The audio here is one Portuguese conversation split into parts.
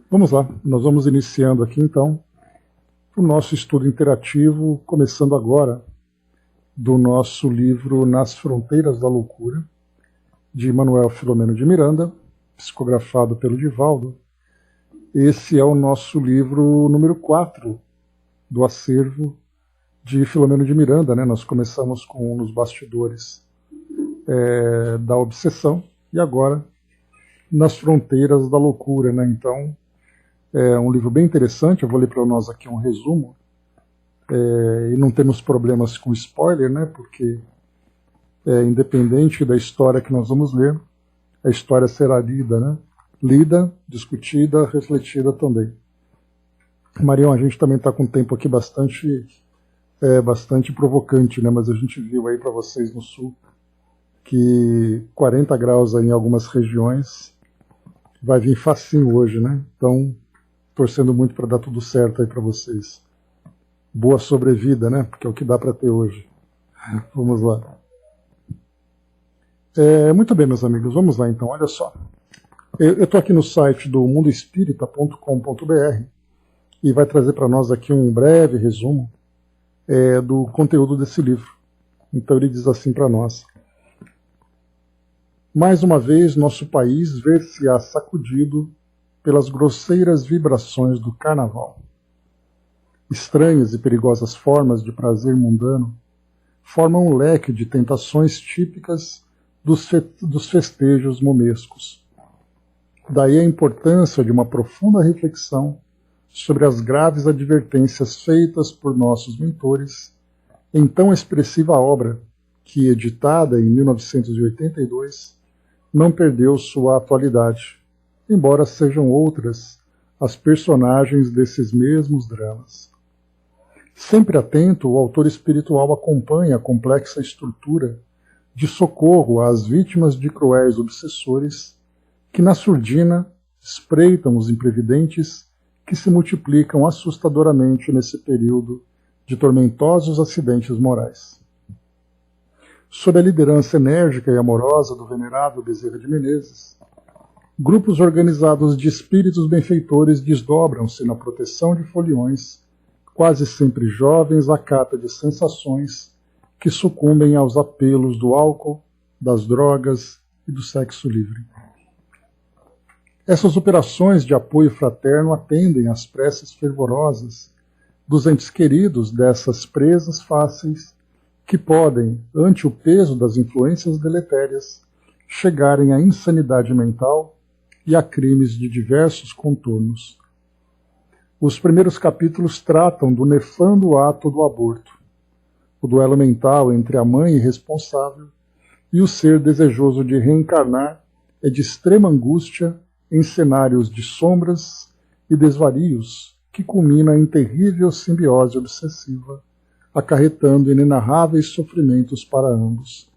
Vamos lá, nós vamos iniciando aqui então o nosso estudo interativo, começando agora do nosso livro Nas Fronteiras da Loucura, de Manuel Filomeno de Miranda, psicografado pelo Divaldo. Esse é o nosso livro número 4 do acervo de Filomeno de Miranda, né? Nós começamos com Nos Bastidores da Obsessão e agora Nas Fronteiras da Loucura, né? Então, é um livro bem interessante, eu vou ler para nós aqui um resumo, e não temos problemas com spoiler, né? Porque independente da história que nós vamos ler, a história será lida, né? Lida, discutida, refletida também. Marião, a gente também está com um tempo aqui bastante provocante, né? Mas a gente viu aí para vocês no sul que 40 graus aí em algumas regiões vai vir facinho hoje, né? Então, torcendo muito para dar tudo certo aí para vocês. Boa sobrevida, né? Porque é o que dá para ter hoje. Vamos lá. Muito bem, meus amigos, vamos lá então, olha só. Eu estou aqui no site do mundoespírita.com.br e vai trazer para nós aqui um breve resumo do conteúdo desse livro. Então ele diz assim para nós: mais uma vez nosso país ver-se-á sacudido pelas grosseiras vibrações do carnaval. Estranhas e perigosas formas de prazer mundano formam um leque de tentações típicas dos festejos momescos. Daí a importância de uma profunda reflexão sobre as graves advertências feitas por nossos mentores em tão expressiva obra que, editada em 1982, não perdeu sua atualidade, embora sejam outras as personagens desses mesmos dramas. Sempre atento, o autor espiritual acompanha a complexa estrutura de socorro às vítimas de cruéis obsessores que na surdina espreitam os imprevidentes que se multiplicam assustadoramente nesse período de tormentosos acidentes morais. Sob a liderança enérgica e amorosa do venerável Bezerra de Menezes, grupos organizados de espíritos benfeitores desdobram-se na proteção de foliões, quase sempre jovens à cata de sensações que sucumbem aos apelos do álcool, das drogas e do sexo livre. Essas operações de apoio fraterno atendem às preces fervorosas dos entes queridos dessas presas fáceis que podem, ante o peso das influências deletérias, chegarem à insanidade mental e a crimes de diversos contornos. Os primeiros capítulos tratam do nefando ato do aborto, o duelo mental entre a mãe irresponsável e o ser desejoso de reencarnar é de extrema angústia em cenários de sombras e desvarios que culmina em terrível simbiose obsessiva, acarretando inenarráveis sofrimentos para ambos.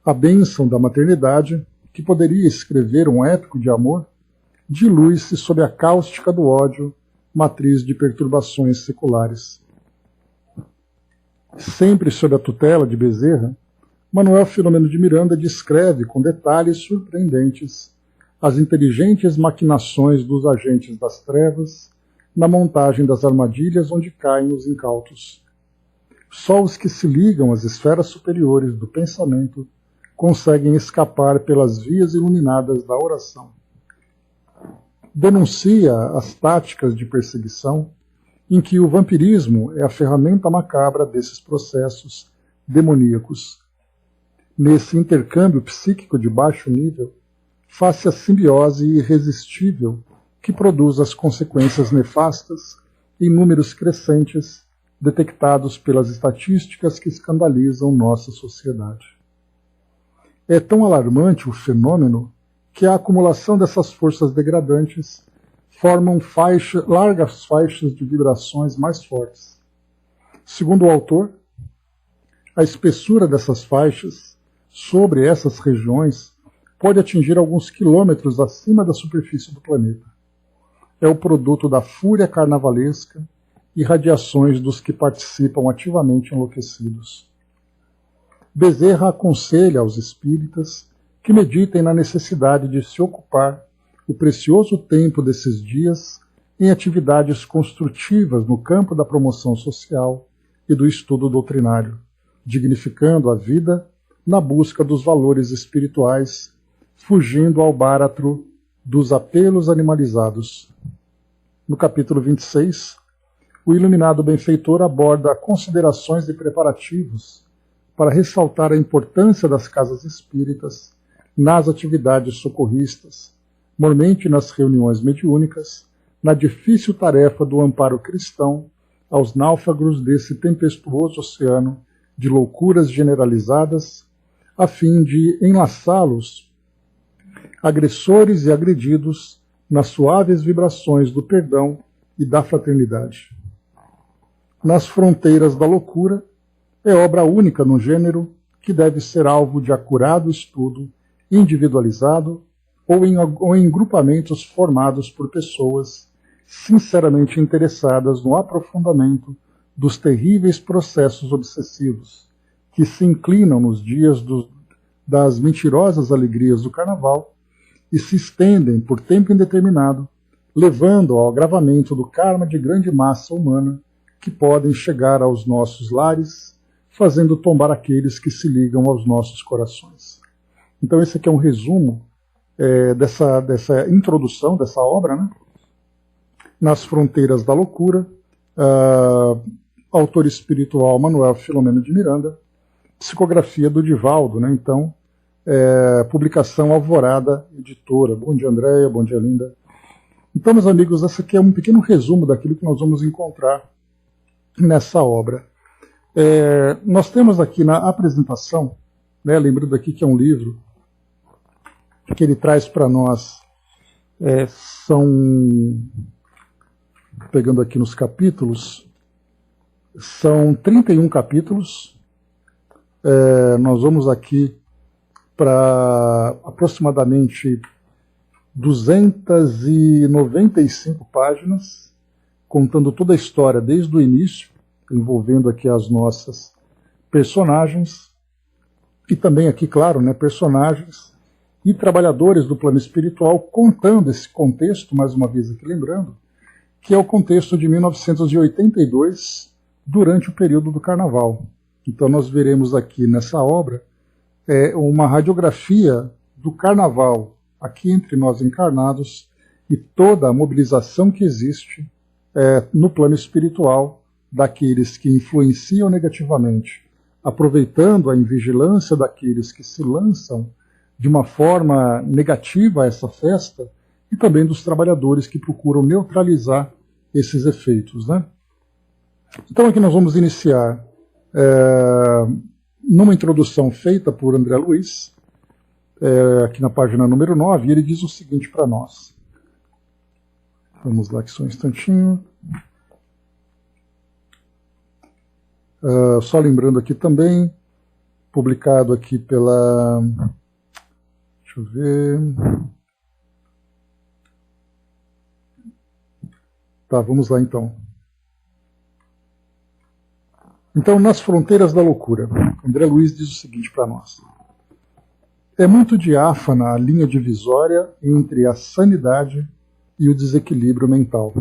A bênção da maternidade, que poderia escrever um épico de amor, dilui-se sob a cáustica do ódio, matriz de perturbações seculares. Sempre sob a tutela de Bezerra, Manuel Filomeno de Miranda descreve com detalhes surpreendentes as inteligentes maquinações dos agentes das trevas na montagem das armadilhas onde caem os incautos. Só os que se ligam às esferas superiores do pensamento conseguem escapar pelas vias iluminadas da oração. Denuncia as táticas de perseguição em que o vampirismo é a ferramenta macabra desses processos demoníacos. Nesse intercâmbio psíquico de baixo nível, faz-se a simbiose irresistível que produz as consequências nefastas em números crescentes detectados pelas estatísticas que escandalizam nossa sociedade. É tão alarmante o fenômeno que a acumulação dessas forças degradantes formam largas faixas de vibrações mais fortes. Segundo o autor, a espessura dessas faixas sobre essas regiões pode atingir alguns quilômetros acima da superfície do planeta. É o produto da fúria carnavalesca e radiações dos que participam ativamente enlouquecidos. Bezerra aconselha aos espíritas que meditem na necessidade de se ocupar o precioso tempo desses dias em atividades construtivas no campo da promoção social e do estudo doutrinário, dignificando a vida na busca dos valores espirituais, fugindo ao báratro dos apelos animalizados. No capítulo 26, o iluminado benfeitor aborda considerações e preparativos para ressaltar a importância das casas espíritas nas atividades socorristas, mormente nas reuniões mediúnicas, na difícil tarefa do amparo cristão aos náufragos desse tempestuoso oceano de loucuras generalizadas, a fim de enlaçá-los, agressores e agredidos, nas suaves vibrações do perdão e da fraternidade. Nas fronteiras da loucura, é obra única no gênero que deve ser alvo de acurado estudo, individualizado ou em grupamentos formados por pessoas sinceramente interessadas no aprofundamento dos terríveis processos obsessivos que se inclinam nos dias das mentirosas alegrias do carnaval e se estendem por tempo indeterminado, levando ao agravamento do karma de grande massa humana que podem chegar aos nossos lares, fazendo tombar aqueles que se ligam aos nossos corações. Então esse aqui é um resumo dessa introdução, dessa obra, né? Nas Fronteiras da Loucura, autor espiritual Manuel Filomeno de Miranda, psicografia do Divaldo, né? Então, publicação Alvorada, editora. Bom dia, Andréia, bom dia, Linda. Então, meus amigos, esse aqui é um pequeno resumo daquilo que nós vamos encontrar nessa obra. Nós temos aqui na apresentação, né, lembrando aqui que é um livro que ele traz para nós, pegando aqui nos capítulos, são 31 capítulos. Nós vamos aqui para aproximadamente 295 páginas, contando toda a história desde o início, envolvendo aqui as nossas personagens, e também aqui, claro, né, personagens e trabalhadores do plano espiritual, contando esse contexto, mais uma vez aqui lembrando, que é o contexto de 1982, durante o período do Carnaval. Então nós veremos aqui nessa obra uma radiografia do Carnaval, aqui entre nós encarnados, e toda a mobilização que existe no plano espiritual daqueles que influenciam negativamente, aproveitando a invigilância daqueles que se lançam de uma forma negativa a essa festa, e também dos trabalhadores que procuram neutralizar esses efeitos, né? Então aqui nós vamos iniciar numa introdução feita por André Luiz, aqui na página número 9, e ele diz o seguinte para nós. Vamos lá, que só um instantinho. Só lembrando aqui também, publicado aqui pela... Deixa eu ver... Tá, vamos lá então. Então, Nas Fronteiras da Loucura, André Luiz diz o seguinte para nós. É muito diáfana a linha divisória entre a sanidade e o desequilíbrio mental.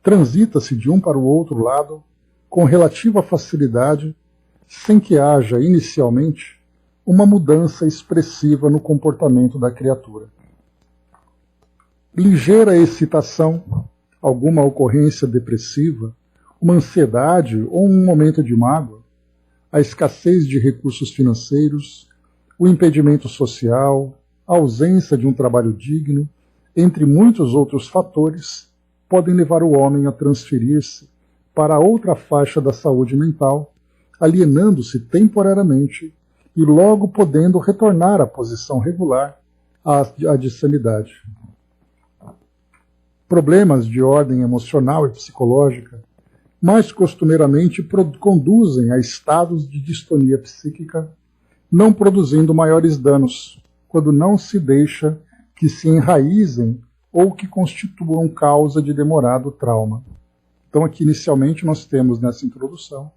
Transita-se de um para o outro lado com relativa facilidade, sem que haja, inicialmente, uma mudança expressiva no comportamento da criatura. Ligeira excitação, alguma ocorrência depressiva, uma ansiedade ou um momento de mágoa, a escassez de recursos financeiros, o impedimento social, a ausência de um trabalho digno, entre muitos outros fatores, podem levar o homem a transferir-se para outra faixa da saúde mental, alienando-se temporariamente e logo podendo retornar à posição regular, à de sanidade. Problemas de ordem emocional e psicológica mais costumeiramente conduzem a estados de distonia psíquica, não produzindo maiores danos, quando não se deixa que se enraizem ou que constituam causa de demorado trauma. Então aqui inicialmente nós temos nessa introdução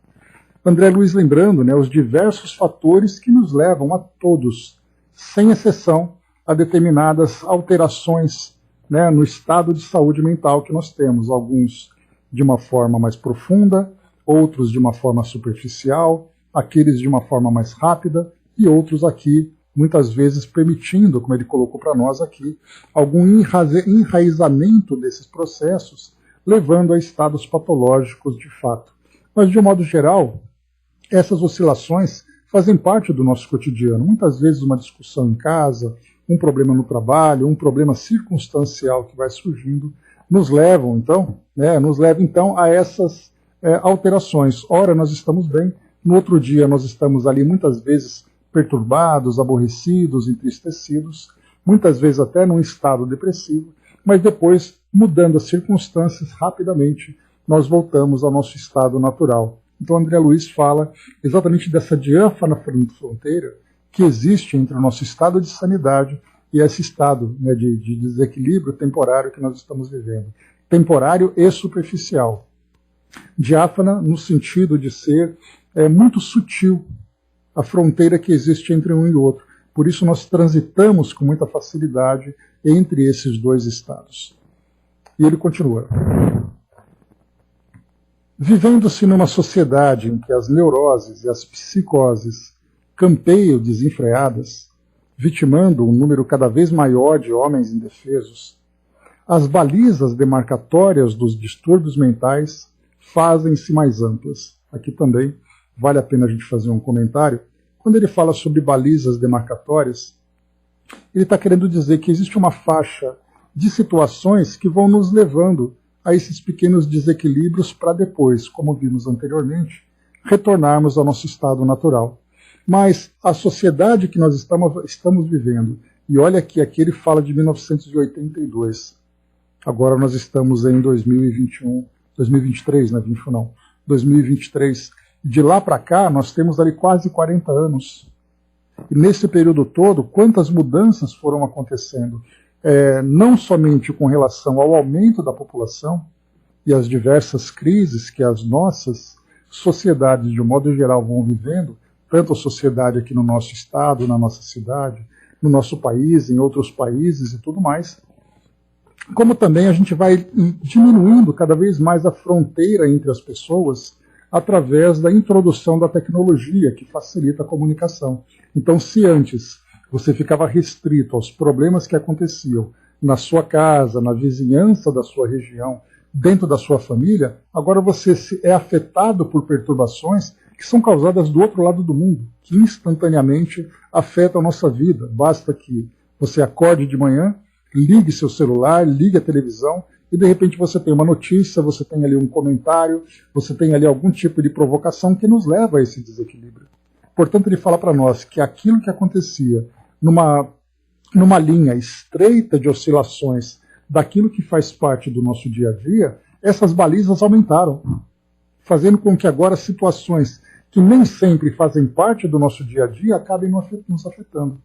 André Luiz lembrando, né, os diversos fatores que nos levam a todos, sem exceção, a determinadas alterações, né, no estado de saúde mental que nós temos, alguns de uma forma mais profunda, outros de uma forma superficial, aqueles de uma forma mais rápida e outros aqui, muitas vezes permitindo, como ele colocou para nós aqui, algum enraizamento desses processos, levando a estados patológicos de fato. Mas, de um modo geral, essas oscilações fazem parte do nosso cotidiano. Muitas vezes uma discussão em casa, um problema no trabalho, um problema circunstancial que vai surgindo, nos leva então a essas alterações. Ora, nós estamos bem, no outro dia nós estamos ali muitas vezes perturbados, aborrecidos, entristecidos, muitas vezes até num estado depressivo, mas depois, mudando as circunstâncias rapidamente, nós voltamos ao nosso estado natural. Então André Luiz fala exatamente dessa diáfana fronteira que existe entre o nosso estado de sanidade e esse estado, né, de desequilíbrio temporário que nós estamos vivendo. Temporário e superficial. Diáfana no sentido de ser muito sutil a fronteira que existe entre um e outro. Por isso nós transitamos com muita facilidade entre esses dois estados. E ele continua. Vivendo-se numa sociedade em que as neuroses e as psicoses campeiam desenfreadas, vitimando um número cada vez maior de homens indefesos, as balizas demarcatórias dos distúrbios mentais fazem-se mais amplas. Aqui também vale a pena a gente fazer um comentário. Quando ele fala sobre balizas demarcatórias, ele está querendo dizer que existe uma faixa de situações que vão nos levando a esses pequenos desequilíbrios para depois, como vimos anteriormente, retornarmos ao nosso estado natural. Mas a sociedade que nós estamos vivendo, e olha que aqui ele fala de 1982, agora nós estamos em 2021, 2023, não é 21 não, 2023, de lá para cá nós temos ali quase 40 anos. E nesse período todo, quantas mudanças foram acontecendo? Não somente com relação ao aumento da população e as diversas crises que as nossas sociedades, de um modo geral, vão vivendo, tanto a sociedade aqui no nosso estado, na nossa cidade, no nosso país, em outros países e tudo mais, como também a gente vai diminuindo cada vez mais a fronteira entre as pessoas através da introdução da tecnologia que facilita a comunicação. Então, se antes você ficava restrito aos problemas que aconteciam na sua casa, na vizinhança da sua região, dentro da sua família, agora você é afetado por perturbações que são causadas do outro lado do mundo, que instantaneamente afetam a nossa vida. Basta que você acorde de manhã, ligue seu celular, ligue a televisão, e de repente você tem uma notícia, você tem ali um comentário, você tem ali algum tipo de provocação que nos leva a esse desequilíbrio. Portanto, ele fala para nós que aquilo que acontecia numa linha estreita de oscilações daquilo que faz parte do nosso dia a dia, essas balizas aumentaram, fazendo com que agora situações que nem sempre fazem parte do nosso dia a dia acabem nos afetando.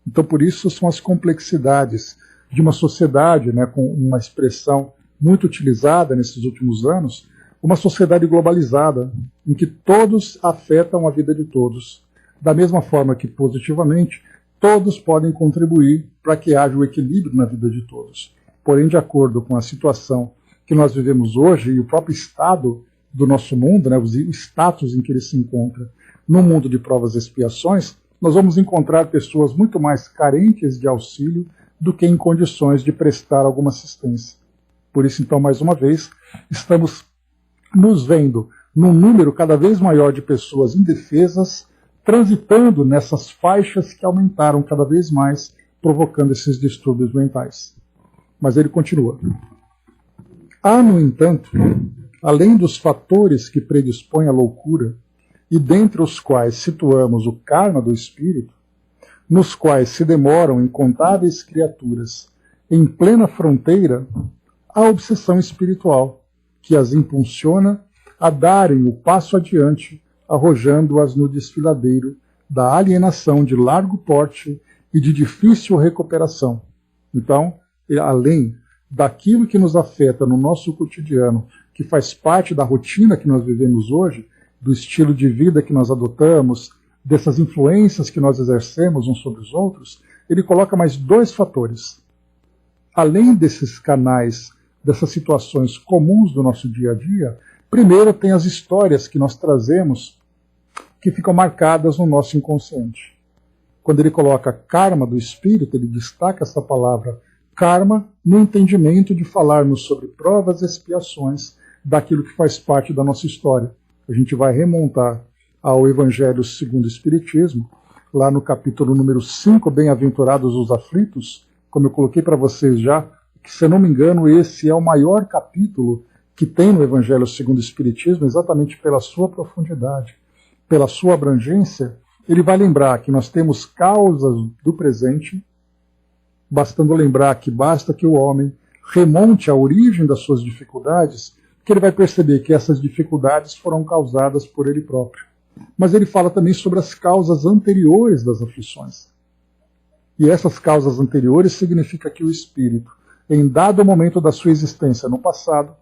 Então, por isso, são as complexidades de uma sociedade, né, com uma expressão muito utilizada nesses últimos anos, uma sociedade globalizada, em que todos afetam a vida de todos. Da mesma forma que, positivamente, todos podem contribuir para que haja o equilíbrio na vida de todos. Porém, de acordo com a situação que nós vivemos hoje e o próprio estado do nosso mundo, né, o status em que ele se encontra no mundo de provas e expiações, nós vamos encontrar pessoas muito mais carentes de auxílio do que em condições de prestar alguma assistência. Por isso, então, mais uma vez, estamos nos vendo num número cada vez maior de pessoas indefesas, transitando nessas faixas que aumentaram cada vez mais, provocando esses distúrbios mentais. Mas ele continua. Há, no entanto, além dos fatores que predispõem à loucura, e dentre os quais situamos o karma do espírito, nos quais se demoram incontáveis criaturas em plena fronteira, a obsessão espiritual, que as impulsiona a darem o passo adiante, arrojando-as no desfiladeiro da alienação de largo porte e de difícil recuperação. Então, além daquilo que nos afeta no nosso cotidiano, que faz parte da rotina que nós vivemos hoje, do estilo de vida que nós adotamos, dessas influências que nós exercemos uns sobre os outros, ele coloca mais dois fatores. Além desses canais, dessas situações comuns do nosso dia a dia, primeiro tem as histórias que nós trazemos que ficam marcadas no nosso inconsciente. Quando ele coloca karma do espírito, ele destaca essa palavra karma no entendimento de falarmos sobre provas e expiações daquilo que faz parte da nossa história. A gente vai remontar ao Evangelho segundo o Espiritismo, lá no capítulo número 5, Bem-aventurados os aflitos, como eu coloquei para vocês já, que, se eu não me engano, esse é o maior capítulo que tem no Evangelho segundo o Espiritismo, exatamente pela sua profundidade, pela sua abrangência. Ele vai lembrar que nós temos causas do presente, bastando lembrar que basta que o homem remonte à origem das suas dificuldades, que ele vai perceber que essas dificuldades foram causadas por ele próprio. Mas ele fala também sobre as causas anteriores das aflições. E essas causas anteriores significa que o espírito, em dado momento da sua existência no passado,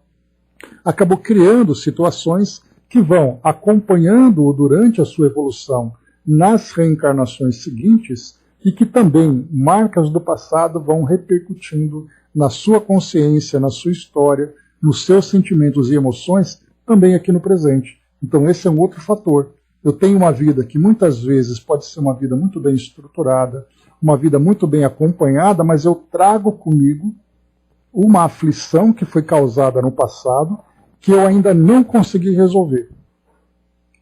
acabou criando situações que vão acompanhando-o durante a sua evolução nas reencarnações seguintes e que também marcas do passado vão repercutindo na sua consciência, na sua história, nos seus sentimentos e emoções, também aqui no presente. Então esse é um outro fator. Eu tenho uma vida que muitas vezes pode ser uma vida muito bem estruturada, uma vida muito bem acompanhada, mas eu trago comigo uma aflição que foi causada no passado que eu ainda não consegui resolver.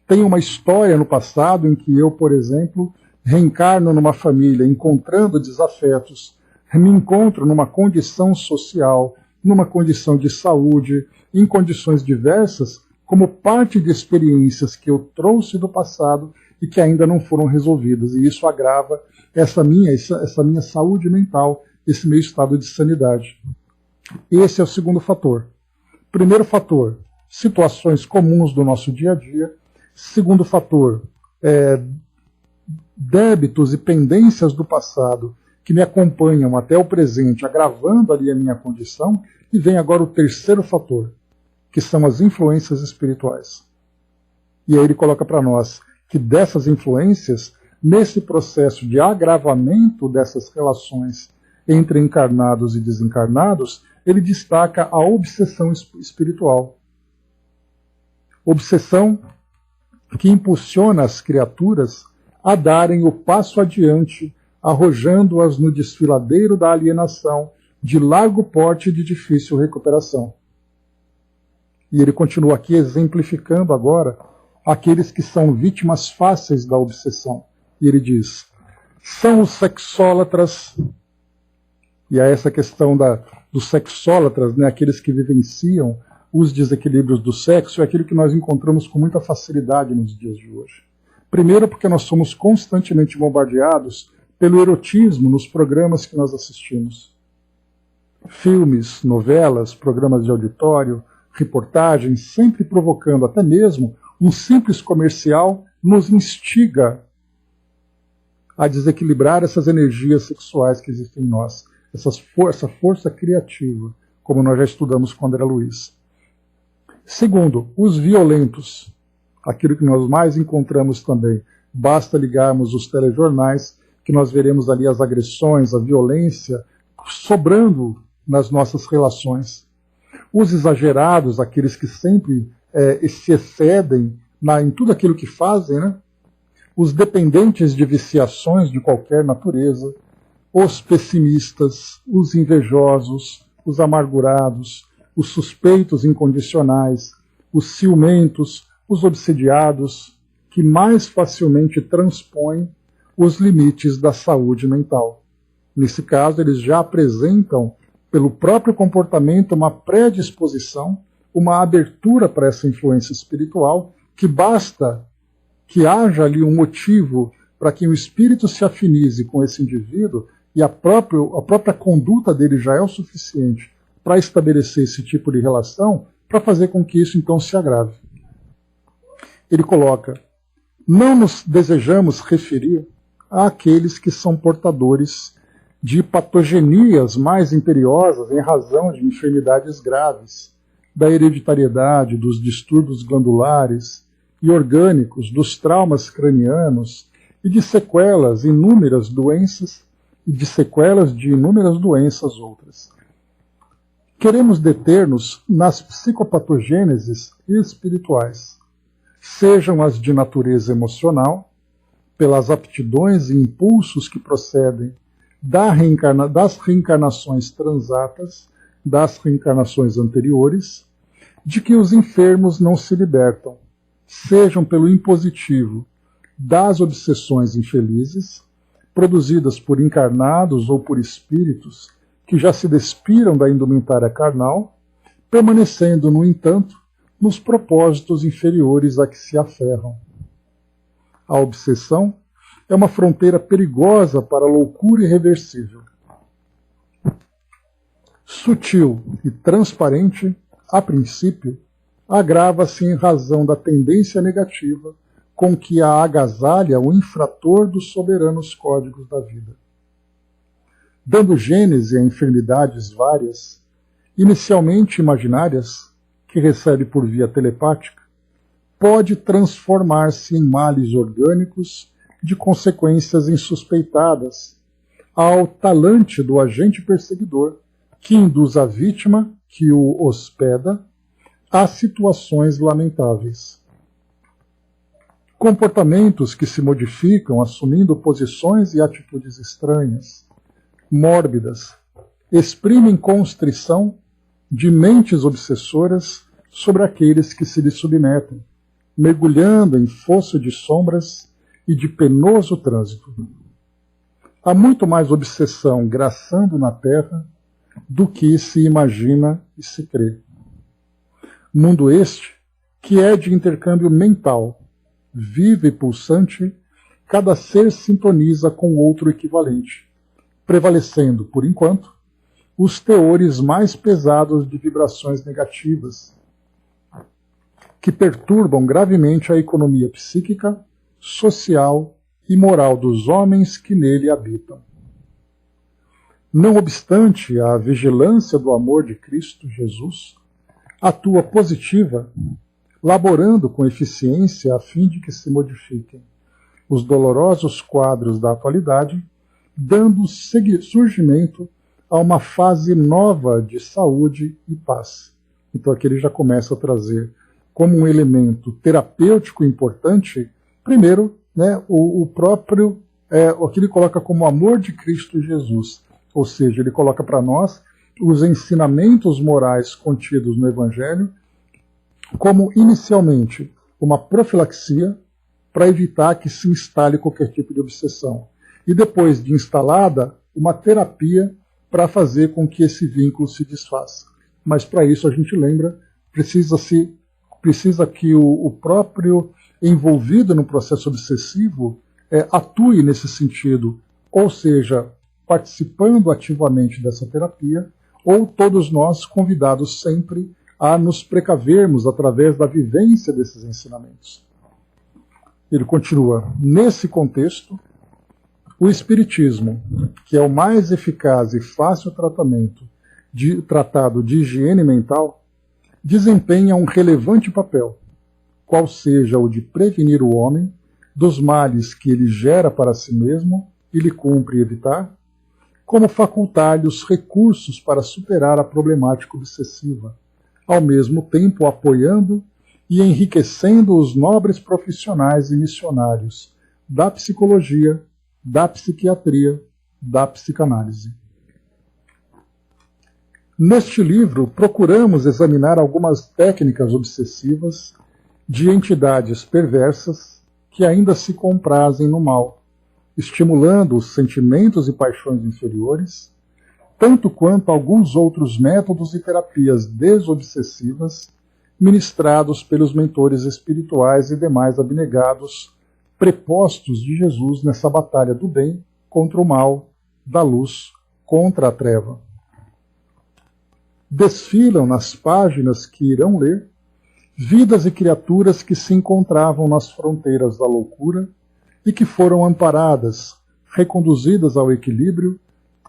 Tem uma história no passado em que eu, por exemplo, reencarno numa família encontrando desafetos, me encontro numa condição social, numa condição de saúde, em condições diversas, como parte de experiências que eu trouxe do passado e que ainda não foram resolvidas. E isso agrava essa minha saúde mental, esse meu estado de sanidade. Esse é o segundo fator. Primeiro fator, situações comuns do nosso dia a dia. Segundo fator, débitos e pendências do passado que me acompanham até o presente, agravando ali a minha condição. E vem agora o terceiro fator, que são as influências espirituais. E aí ele coloca para nós que dessas influências, nesse processo de agravamento dessas relações entre encarnados e desencarnados, ele destaca a obsessão espiritual. Obsessão que impulsiona as criaturas a darem o passo adiante, arrojando-as no desfiladeiro da alienação, de largo porte e de difícil recuperação. E ele continua aqui exemplificando agora aqueles que são vítimas fáceis da obsessão. E ele diz, são os sexólatras, e é essa questão dos sexólatras, né, aqueles que vivenciam os desequilíbrios do sexo, é aquilo que nós encontramos com muita facilidade nos dias de hoje. Primeiro porque nós somos constantemente bombardeados pelo erotismo nos programas que nós assistimos. Filmes, novelas, programas de auditório, reportagens, sempre provocando, até mesmo um simples comercial nos instiga a desequilibrar essas energias sexuais que existem em nós, essa força criativa, como nós já estudamos com André Luiz. Segundo, os violentos, aquilo que nós mais encontramos também. Basta ligarmos os telejornais que nós veremos ali as agressões, a violência sobrando nas nossas relações. Os exagerados, aqueles que sempre se excedem em tudo aquilo que fazem, né? Os dependentes de viciações de qualquer natureza, os pessimistas, os invejosos, os amargurados, os suspeitos incondicionais, os ciumentos, os obsediados, que mais facilmente transpõem os limites da saúde mental. Nesse caso, eles já apresentam, pelo próprio comportamento, uma predisposição, uma abertura para essa influência espiritual, que basta que haja ali um motivo para que o espírito se afinize com esse indivíduo, e a própria conduta dele já é o suficiente para estabelecer esse tipo de relação, para fazer com que isso então se agrave. Ele coloca, não nos desejamos referir àqueles que são portadores de patogenias mais imperiosas em razão de enfermidades graves, da hereditariedade, dos distúrbios glandulares e orgânicos, dos traumas cranianos e de sequelas, inúmeras doenças e de sequelas de inúmeras doenças outras. Queremos deter-nos nas psicopatogêneses espirituais, sejam as de natureza emocional, pelas aptidões e impulsos que procedem das reencarnações transatas, das reencarnações anteriores, de que os enfermos não se libertam, sejam pelo impositivo das obsessões infelizes, produzidas por encarnados ou por espíritos que já se despiram da indumentária carnal, permanecendo, no entanto, nos propósitos inferiores a que se aferram. A obsessão é uma fronteira perigosa para a loucura irreversível. Sutil e transparente, a princípio, agrava-se em razão da tendência negativa com que a agasalha o infrator dos soberanos códigos da vida. Dando gênese a enfermidades várias, inicialmente imaginárias, que recebe por via telepática, pode transformar-se em males orgânicos de consequências insuspeitadas ao talante do agente perseguidor, que induz a vítima, que o hospeda, a situações lamentáveis. Comportamentos que se modificam assumindo posições e atitudes estranhas, mórbidas, exprimem constrição de mentes obsessoras sobre aqueles que se lhe submetem, mergulhando em fosso de sombras e de penoso trânsito. Há muito mais obsessão graçando na terra do que se imagina e se crê. Mundo este que é de intercâmbio mental, vivo e pulsante, cada ser sintoniza com outro equivalente, prevalecendo, por enquanto, os teores mais pesados de vibrações negativas, que perturbam gravemente a economia psíquica, social e moral dos homens que nele habitam. Não obstante a vigilância do amor de Cristo Jesus, atua positiva, laborando com eficiência a fim de que se modifiquem os dolorosos quadros da atualidade, dando surgimento a uma fase nova de saúde e paz. Então aqui ele já começa a trazer como um elemento terapêutico importante, primeiro, o próprio, o que ele coloca como amor de Cristo Jesus, ou seja, ele coloca para nós os ensinamentos morais contidos no Evangelho como, inicialmente, uma profilaxia para evitar que se instale qualquer tipo de obsessão. E depois de instalada, uma terapia para fazer com que esse vínculo se desfaça. Mas para isso a gente lembra, precisa que o próprio envolvido no processo obsessivo atue nesse sentido, ou seja, participando ativamente dessa terapia, ou todos nós convidados sempre a nos precavermos através da vivência desses ensinamentos. Ele continua, nesse contexto, o Espiritismo, que é o mais eficaz e fácil tratado de higiene mental, desempenha um relevante papel, qual seja o de prevenir o homem dos males que ele gera para si mesmo e lhe cumpre evitar, como facultar-lhe os recursos para superar a problemática obsessiva, ao mesmo tempo apoiando e enriquecendo os nobres profissionais e missionários da psicologia, da psiquiatria, da psicanálise. Neste livro, procuramos examinar algumas técnicas obsessivas de entidades perversas que ainda se comprazem no mal, estimulando os sentimentos e paixões inferiores, tanto quanto alguns outros métodos e terapias desobsessivas ministrados pelos mentores espirituais e demais abnegados prepostos de Jesus nessa batalha do bem contra o mal, da luz contra a treva. Desfilam nas páginas que irão ler vidas e criaturas que se encontravam nas fronteiras da loucura e que foram amparadas, reconduzidas ao equilíbrio,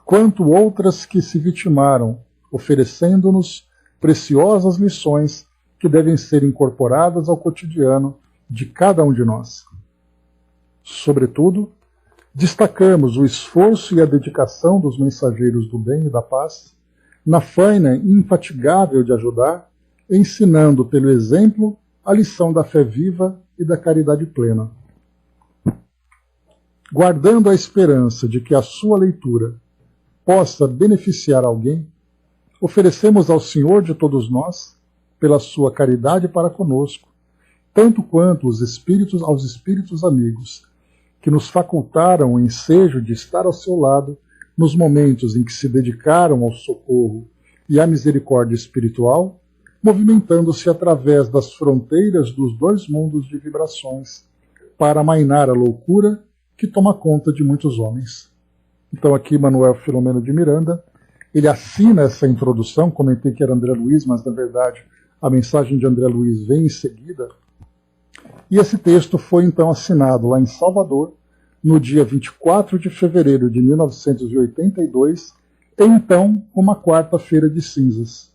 quanto outras que se vitimaram, oferecendo-nos preciosas lições que devem ser incorporadas ao cotidiano de cada um de nós. Sobretudo, Destacamos o esforço e a dedicação dos mensageiros do bem e da paz, na faina infatigável de ajudar, ensinando pelo exemplo a lição da fé viva e da caridade plena. Guardando a esperança de que a sua leitura possa beneficiar alguém, oferecemos ao Senhor de todos nós, pela sua caridade para conosco, tanto quanto aos espíritos amigos, que nos facultaram o ensejo de estar ao seu lado nos momentos em que se dedicaram ao socorro e à misericórdia espiritual, movimentando-se através das fronteiras dos dois mundos de vibrações, para amainar a loucura que toma conta de muitos homens. Então aqui Manuel Filomeno de Miranda, ele assina essa introdução, comentei que era André Luiz, mas na verdade a mensagem de André Luiz vem em seguida. E esse texto foi então assinado lá em Salvador, no dia 24 de fevereiro de 1982, então uma quarta-feira de cinzas.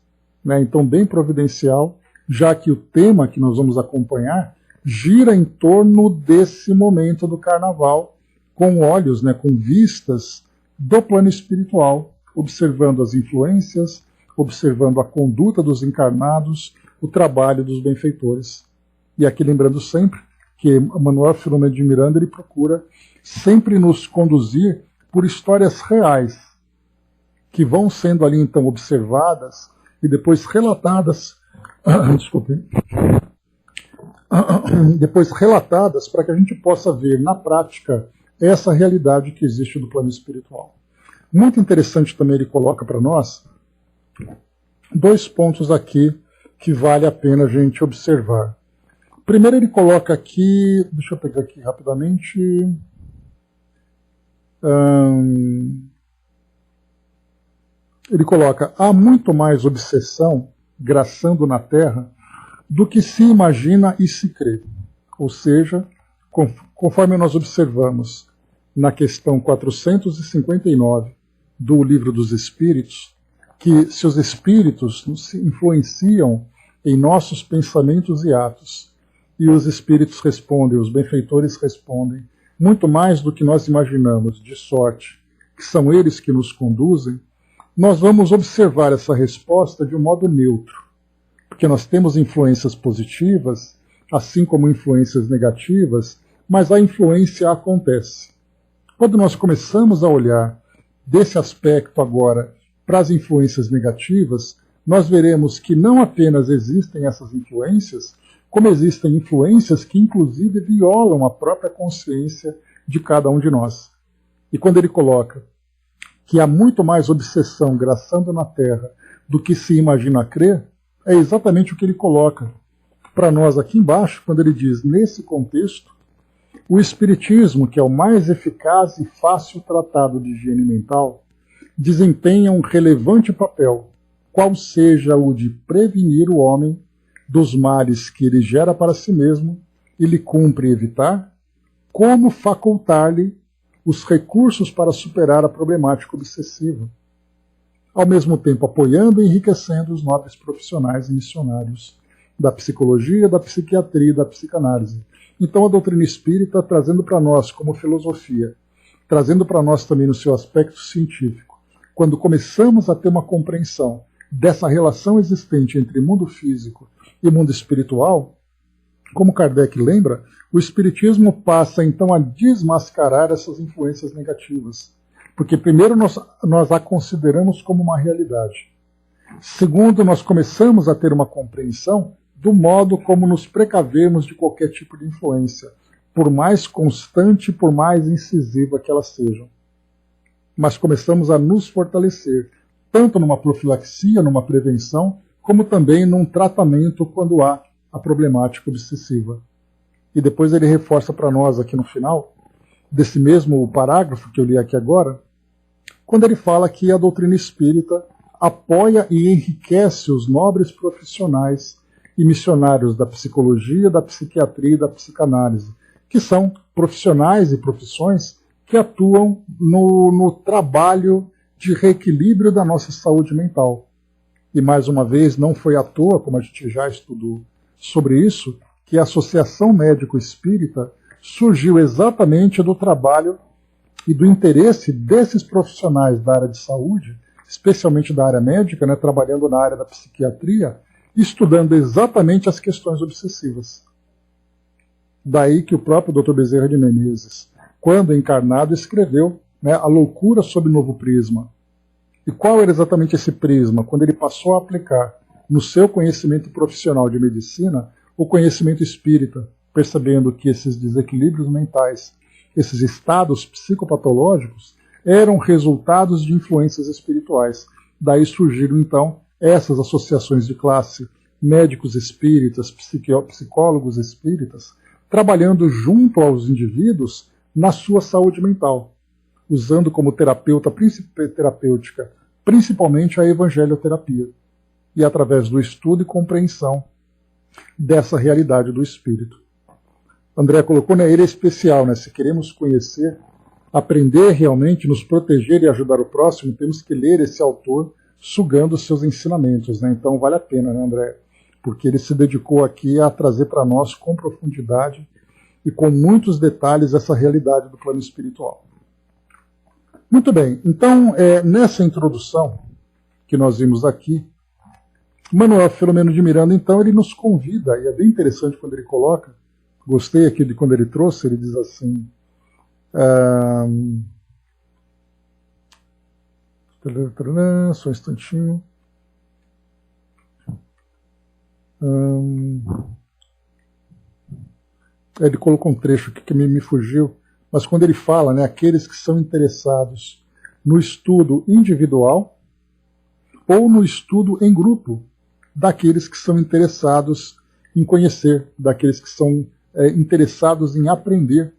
Então bem providencial, já que o tema que nós vamos acompanhar gira em torno desse momento do carnaval, com olhos, com vistas do plano espiritual, observando as influências, observando a conduta dos encarnados, o trabalho dos benfeitores. E aqui lembrando sempre que Manuel Filomeno de Miranda ele procura sempre nos conduzir por histórias reais, que vão sendo ali então observadas e depois relatadas, depois relatadas para que a gente possa ver na prática essa realidade que existe do plano espiritual. Muito interessante também ele coloca para nós dois pontos aqui que vale a pena a gente observar. Primeiro ele coloca aqui, deixa eu pegar aqui rapidamente, ele coloca, há muito mais obsessão graçando na Terra do que se imagina e se crê. Ou seja, conforme nós observamos na questão 459 do Livro dos Espíritos, que se os espíritos se influenciam em nossos pensamentos e atos, e os espíritos respondem, os benfeitores respondem, muito mais do que nós imaginamos, de sorte, que são eles que nos conduzem, nós vamos observar essa resposta de um modo neutro, porque nós temos influências positivas, assim como influências negativas, mas a influência acontece. Quando nós começamos a olhar desse aspecto agora para as influências negativas, nós veremos que não apenas existem essas influências, como existem influências que inclusive violam a própria consciência de cada um de nós. E quando ele coloca que há muito mais obsessão graçando na Terra do que se imagina crer, é exatamente o que ele coloca para nós aqui embaixo, quando ele diz, nesse contexto, o Espiritismo, que é o mais eficaz e fácil tratado de higiene mental, desempenha um relevante papel, qual seja o de prevenir o homem dos males que ele gera para si mesmo e lhe cumpre evitar, como facultar-lhe os recursos para superar a problemática obsessiva, ao mesmo tempo apoiando e enriquecendo os nobres profissionais e missionários da psicologia, da psiquiatria e da psicanálise. Então a doutrina espírita trazendo para nós como filosofia, trazendo para nós também no seu aspecto científico, quando começamos a ter uma compreensão dessa relação existente entre mundo físico e mundo espiritual, como Kardec lembra, o Espiritismo passa então a desmascarar essas influências negativas. Porque primeiro nós a consideramos como uma realidade. Segundo, nós começamos a ter uma compreensão do modo como nos precavemos de qualquer tipo de influência, por mais constante, por mais incisiva que elas sejam. Mas começamos a nos fortalecer, tanto numa profilaxia, numa prevenção, como também num tratamento quando há a problemática obsessiva. E depois ele reforça para nós aqui no final, desse mesmo parágrafo que eu li aqui agora, quando ele fala que a doutrina espírita apoia e enriquece os nobres profissionais e missionários da psicologia, da psiquiatria e da psicanálise, que são profissionais e profissões que atuam no trabalho de reequilíbrio da nossa saúde mental. E mais uma vez, não foi à toa, como a gente já estudou sobre isso, que a Associação Médico Espírita surgiu exatamente do trabalho e do interesse desses profissionais da área de saúde, especialmente da área médica, né, trabalhando na área da psiquiatria, estudando exatamente as questões obsessivas. Daí que o próprio Dr. Bezerra de Menezes, quando encarnado, escreveu, né, A Loucura sob Novo Prisma. E qual era exatamente esse prisma? Quando ele passou a aplicar no seu conhecimento profissional de medicina o conhecimento espírita, percebendo que esses desequilíbrios mentais, esses estados psicopatológicos, eram resultados de influências espirituais. Daí surgiram, então, essas associações de classe, médicos espíritas, psicólogos espíritas, trabalhando junto aos indivíduos na sua saúde mental, usando como terapêutica principalmente a evangelioterapia, e através do estudo e compreensão dessa realidade do espírito. André colocou, né, ele é especial, né? Se queremos conhecer, aprender realmente, nos proteger e ajudar o próximo, temos que ler esse autor sugando os seus ensinamentos, né? Então vale a pena, né, André? Porque ele se dedicou aqui a trazer para nós com profundidade e com muitos detalhes essa realidade do plano espiritual. Muito bem, então nessa introdução que nós vimos aqui, Manuel Filomeno de Miranda, então, ele nos convida, e é bem interessante quando ele coloca, gostei aqui de quando ele trouxe, ele diz assim, só um instantinho, ele colocou um trecho aqui que me fugiu, mas quando ele fala, né, aqueles que são interessados no estudo individual ou no estudo em grupo, daqueles que são interessados em conhecer, daqueles que são interessados em aprender,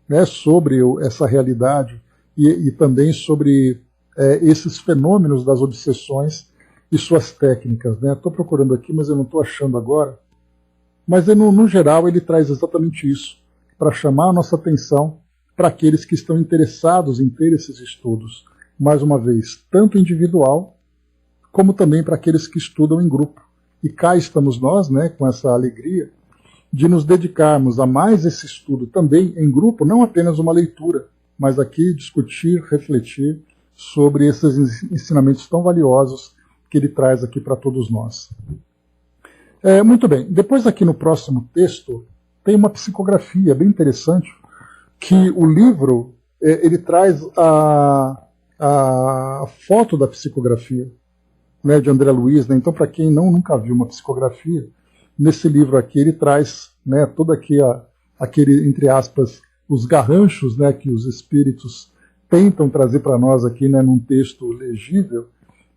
né, sobre essa realidade e também sobre esses fenômenos das obsessões e suas técnicas. Estou procurando aqui, mas eu não estou achando agora. Mas no geral ele traz exatamente isso, para chamar a nossa atenção para aqueles que estão interessados em ter esses estudos, mais uma vez, tanto individual, como também para aqueles que estudam em grupo. E cá estamos nós, né, com essa alegria, de nos dedicarmos a mais esse estudo também em grupo, não apenas uma leitura, mas aqui discutir, refletir sobre esses ensinamentos tão valiosos que ele traz aqui para todos nós. Muito bem, depois aqui no próximo texto tem uma psicografia bem interessante, que o livro ele traz a foto da psicografia, né, de André Luiz, né? Então, para quem nunca viu uma psicografia, nesse livro aqui ele traz, né, todo aqui aquele, entre aspas, os garranchos, né, que os espíritos tentam trazer para nós aqui, né, num texto legível.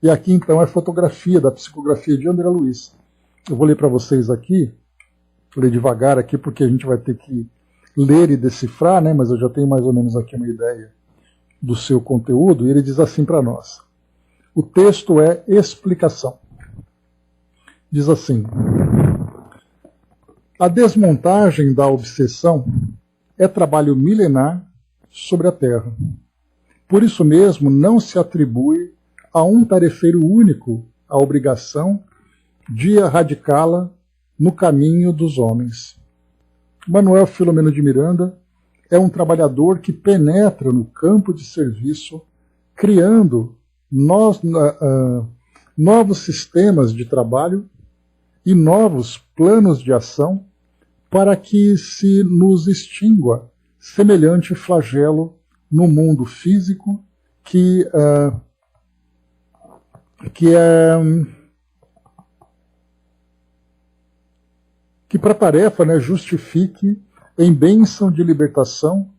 E aqui então é fotografia da psicografia de André Luiz. Eu vou ler para vocês aqui, vou ler devagar aqui porque a gente vai ter que ler e decifrar, né, mas eu já tenho mais ou menos aqui uma ideia do seu conteúdo, e ele diz assim para nós. O texto é explicação. Diz assim: a desmontagem da obsessão é trabalho milenar sobre a Terra. Por isso mesmo, não se atribui a um tarefeiro único a obrigação de erradicá-la no caminho dos homens. Manuel Filomeno de Miranda é um trabalhador que penetra no campo de serviço, criando novos sistemas de trabalho e novos planos de ação para que se nos extingua semelhante flagelo no mundo físico que para a tarefa, né, justifique em bênção de libertação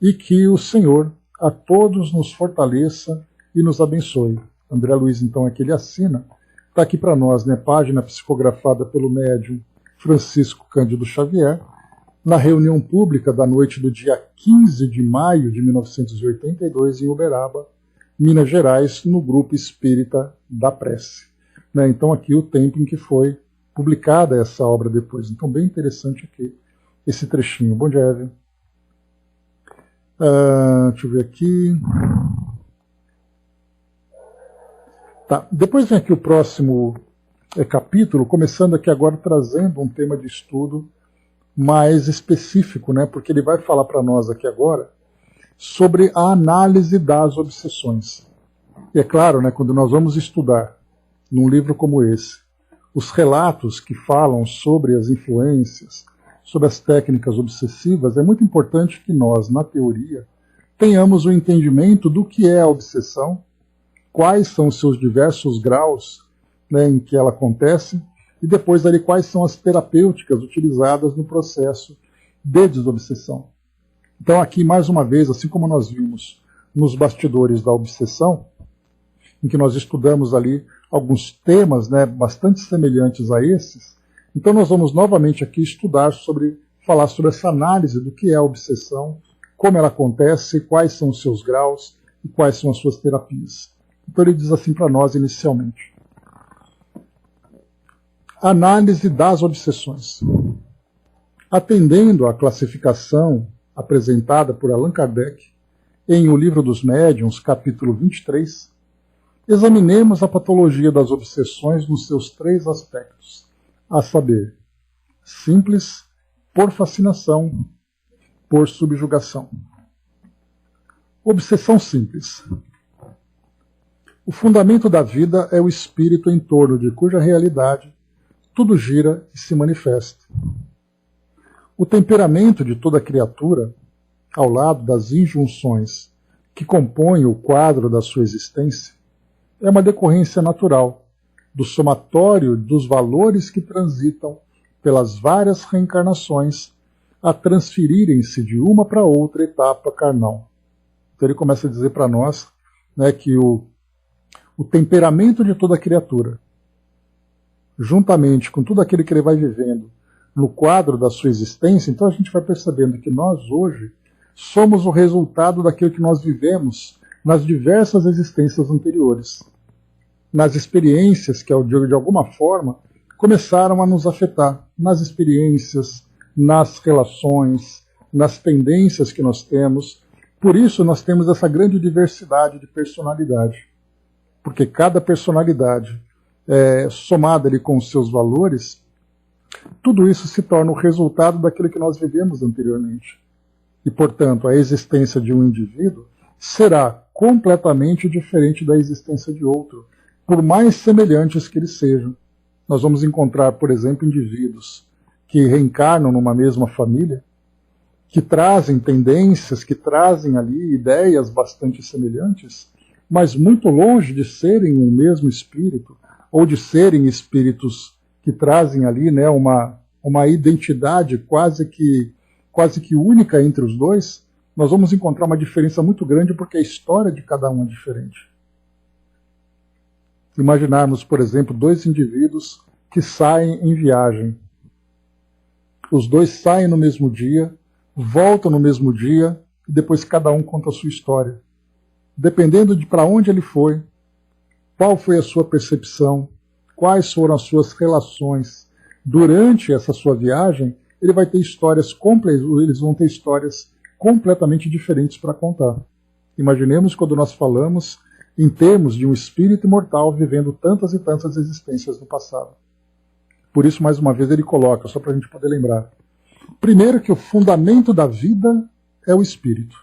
e que o Senhor a todos nos fortaleça e nos abençoe. André Luiz, então, é que ele assina. Está aqui para nós, né, página psicografada pelo médium Francisco Cândido Xavier, na reunião pública da noite do dia 15 de maio de 1982, em Uberaba, Minas Gerais, no Grupo Espírita da Prece. Né, então, aqui o tempo em que foi publicada essa obra depois. Então, bem interessante aqui esse trechinho. Bom dia, Evelyn. Deixa eu ver aqui. Tá. Depois vem aqui o próximo capítulo, começando aqui agora trazendo um tema de estudo mais específico, né? Porque ele vai falar para nós aqui agora sobre a análise das obsessões. E é claro, né, quando nós vamos estudar, num livro como esse, os relatos que falam sobre as influências, sobre as técnicas obsessivas, é muito importante que nós, na teoria, tenhamos o entendimento do que é a obsessão, quais são os seus diversos graus, né, em que ela acontece, e depois dali quais são as terapêuticas utilizadas no processo de desobsessão. Então aqui, mais uma vez, assim como nós vimos nos bastidores da obsessão, em que nós estudamos ali alguns temas, né, bastante semelhantes a esses, então nós vamos novamente aqui falar sobre essa análise do que é a obsessão, como ela acontece, quais são os seus graus e quais são as suas terapias. Então ele diz assim para nós inicialmente. Análise das obsessões. Atendendo à classificação apresentada por Allan Kardec em O Livro dos Médiuns, capítulo 23, examinemos a patologia das obsessões nos seus 3 aspectos, a saber, simples, por fascinação, por subjugação. Obsessão simples. O fundamento da vida é o espírito em torno de cuja realidade tudo gira e se manifesta. O temperamento de toda criatura, ao lado das injunções que compõem o quadro da sua existência, é uma decorrência natural do somatório dos valores que transitam pelas várias reencarnações a transferirem-se de uma para outra etapa carnal. Então ele começa a dizer para nós, né, que o temperamento de toda criatura, juntamente com tudo aquilo que ele vai vivendo no quadro da sua existência, então a gente vai percebendo que nós hoje somos o resultado daquilo que nós vivemos nas diversas existências anteriores, nas experiências que, de alguma forma, começaram a nos afetar, nas experiências, nas relações, nas tendências que nós temos. Por isso nós temos essa grande diversidade de personalidade, porque cada personalidade, somada ali com os seus valores, tudo isso se torna o resultado daquilo que nós vivemos anteriormente. E, portanto, a existência de um indivíduo será completamente diferente da existência de outro, por mais semelhantes que eles sejam. Nós vamos encontrar, por exemplo, indivíduos que reencarnam numa mesma família, que trazem tendências, que trazem ali ideias bastante semelhantes, mas muito longe de serem um mesmo espírito, ou de serem espíritos que trazem ali, né, uma identidade quase que única entre os dois. Nós vamos encontrar uma diferença muito grande porque a história de cada um é diferente. Imaginarmos, por exemplo, 2 indivíduos que saem em viagem. Os 2 saem no mesmo dia, voltam no mesmo dia, e depois cada um conta a sua história. Dependendo de para onde ele foi, qual foi a sua percepção, quais foram as suas relações durante essa sua viagem, ele vai ter eles vão ter histórias completamente diferentes para contar. Imaginemos quando nós falamos em termos de um espírito imortal vivendo tantas e tantas existências no passado. Por isso, mais uma vez, ele coloca, só para a gente poder lembrar. Primeiro, que o fundamento da vida é o espírito,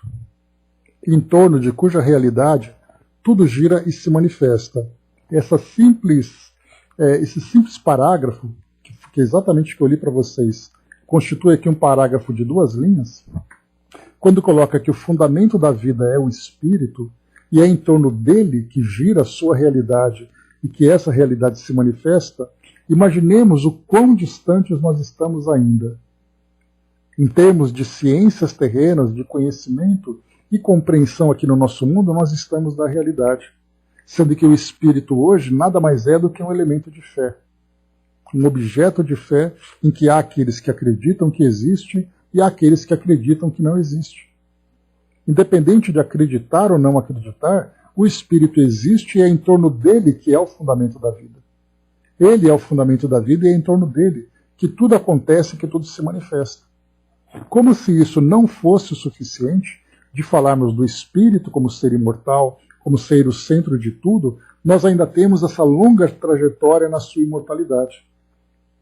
em torno de cuja realidade tudo gira e se manifesta. Esse simples parágrafo, que é exatamente o que eu li para vocês, constitui aqui um parágrafo de 2 linhas, quando coloca que o fundamento da vida é o espírito, e é em torno dele que gira a sua realidade, e que essa realidade se manifesta, imaginemos o quão distantes nós estamos ainda. Em termos de ciências terrenas, de conhecimento e compreensão aqui no nosso mundo, nós estamos da realidade. Sendo que o espírito hoje nada mais é do que um elemento de fé. Um objeto de fé em que há aqueles que acreditam que existe e há aqueles que acreditam que não existe. Independente de acreditar ou não acreditar, o espírito existe e é em torno dele que é o fundamento da vida. Ele é o fundamento da vida e é em torno dele que tudo acontece, que tudo se manifesta. Como se isso não fosse o suficiente de falarmos do espírito como ser imortal, como ser o centro de tudo, nós ainda temos essa longa trajetória na sua imortalidade,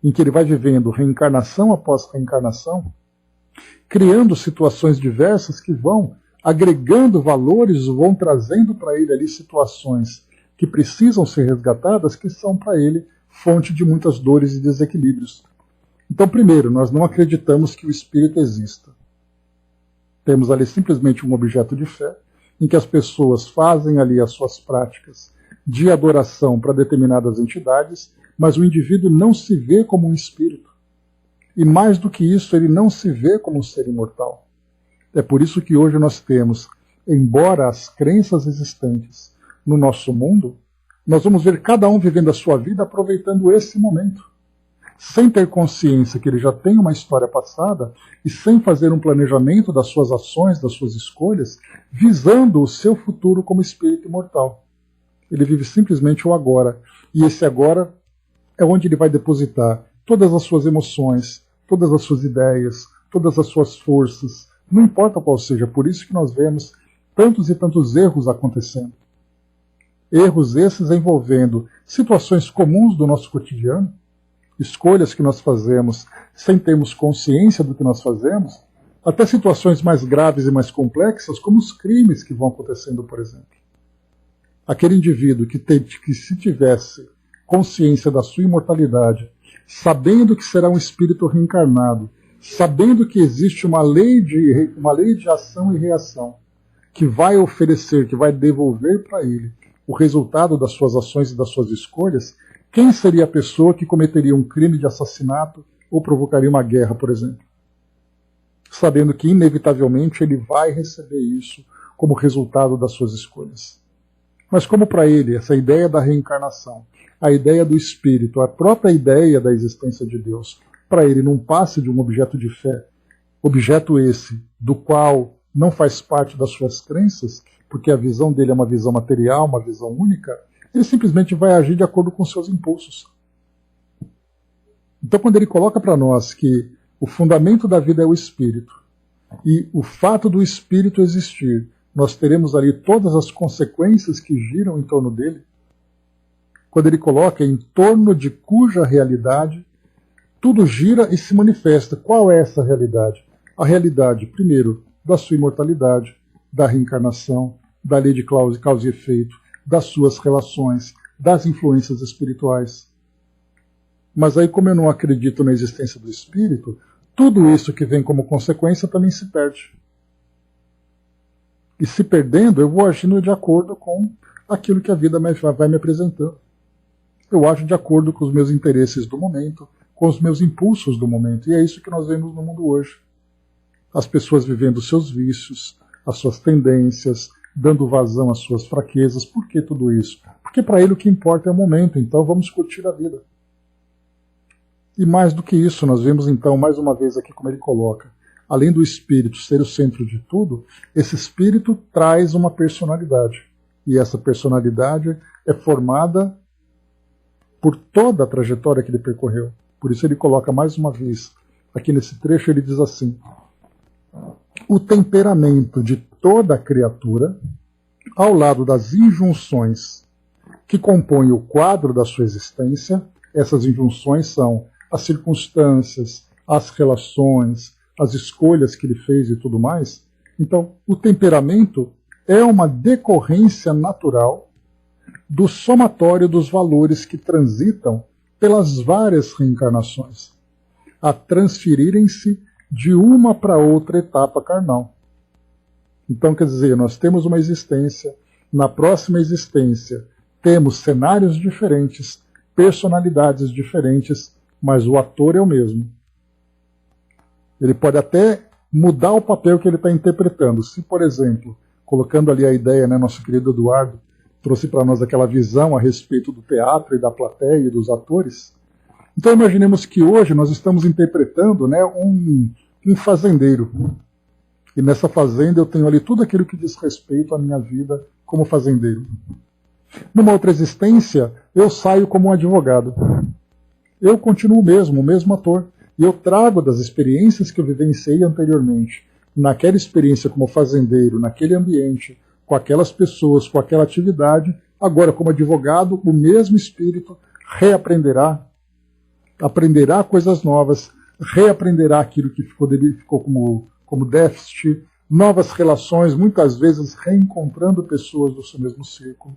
em que ele vai vivendo reencarnação após reencarnação, criando situações diversas que vão agregando valores, vão trazendo para ele ali situações que precisam ser resgatadas, que são para ele fonte de muitas dores e desequilíbrios. Então, primeiro, nós não acreditamos que o espírito exista. Temos ali simplesmente um objeto de fé, em que as pessoas fazem ali as suas práticas de adoração para determinadas entidades, mas o indivíduo não se vê como um espírito. E mais do que isso, ele não se vê como um ser imortal. É por isso que hoje nós temos, embora as crenças existentes no nosso mundo, nós vamos ver cada um vivendo a sua vida aproveitando esse momento, sem ter consciência que ele já tem uma história passada e sem fazer um planejamento das suas ações, das suas escolhas, visando o seu futuro como espírito imortal. Ele vive simplesmente o agora. E esse agora é onde ele vai depositar todas as suas emoções, todas as suas ideias, todas as suas forças, não importa qual seja. Por isso que nós vemos tantos e tantos erros acontecendo. Erros esses envolvendo situações comuns do nosso cotidiano, escolhas que nós fazemos sem termos consciência do que nós fazemos, até situações mais graves e mais complexas, como os crimes que vão acontecendo, por exemplo. Aquele indivíduo que se tivesse consciência da sua imortalidade, sabendo que será um espírito reencarnado, sabendo que existe uma lei de ação e reação, que vai oferecer, que vai devolver para ele o resultado das suas ações e das suas escolhas, quem seria a pessoa que cometeria um crime de assassinato ou provocaria uma guerra, por exemplo? Sabendo que, inevitavelmente, ele vai receber isso como resultado das suas escolhas. Mas como para ele, essa ideia da reencarnação, a ideia do espírito, a própria ideia da existência de Deus, para ele não passa de um objeto de fé, objeto esse do qual não faz parte das suas crenças, porque a visão dele é uma visão material, uma visão única, ele simplesmente vai agir de acordo com seus impulsos. Então, quando ele coloca para nós que o fundamento da vida é o espírito, e o fato do espírito existir, nós teremos ali todas as consequências que giram em torno dele, quando ele coloca em torno de cuja realidade tudo gira e se manifesta. Qual é essa realidade? A realidade, primeiro, da sua imortalidade, da reencarnação, da lei de causa e efeito, das suas relações, das influências espirituais. Mas aí, como eu não acredito na existência do espírito, tudo isso que vem como consequência também se perde. E se perdendo, eu vou agindo de acordo com aquilo que a vida vai me apresentando. Eu ajo de acordo com os meus interesses do momento, com os meus impulsos do momento. E é isso que nós vemos no mundo hoje. As pessoas vivendo os seus vícios, as suas tendências, dando vazão às suas fraquezas. Por que tudo isso? Porque para ele o que importa é o momento, então vamos curtir a vida. E mais do que isso, nós vemos então, mais uma vez aqui como ele coloca, além do espírito ser o centro de tudo, esse espírito traz uma personalidade. E essa personalidade é formada por toda a trajetória que ele percorreu. Por isso ele coloca mais uma vez, aqui nesse trecho ele diz assim: o temperamento de toda criatura, ao lado das injunções que compõem o quadro da sua existência, essas injunções são as circunstâncias, as relações, as escolhas que ele fez e tudo mais. Então, o temperamento é uma decorrência natural do somatório dos valores que transitam pelas várias reencarnações, a transferirem-se de uma para outra etapa carnal. Então, quer dizer, nós temos uma existência, na próxima existência temos cenários diferentes, personalidades diferentes, mas o ator é o mesmo. Ele pode até mudar o papel que ele está interpretando. Se, por exemplo, colocando ali a ideia, né, nosso querido Eduardo trouxe para nós aquela visão a respeito do teatro e da plateia e dos atores. Então imaginemos que hoje nós estamos interpretando, né, um fazendeiro. E nessa fazenda eu tenho ali tudo aquilo que diz respeito à minha vida como fazendeiro. Numa outra existência, eu saio como um advogado. Eu continuo o mesmo ator. E eu trago das experiências que eu vivenciei anteriormente, naquela experiência como fazendeiro, naquele ambiente, com aquelas pessoas, com aquela atividade, agora como advogado, o mesmo espírito reaprenderá, aprenderá coisas novas, reaprenderá aquilo que ficou como déficit, novas relações, muitas vezes reencontrando pessoas do seu mesmo círculo.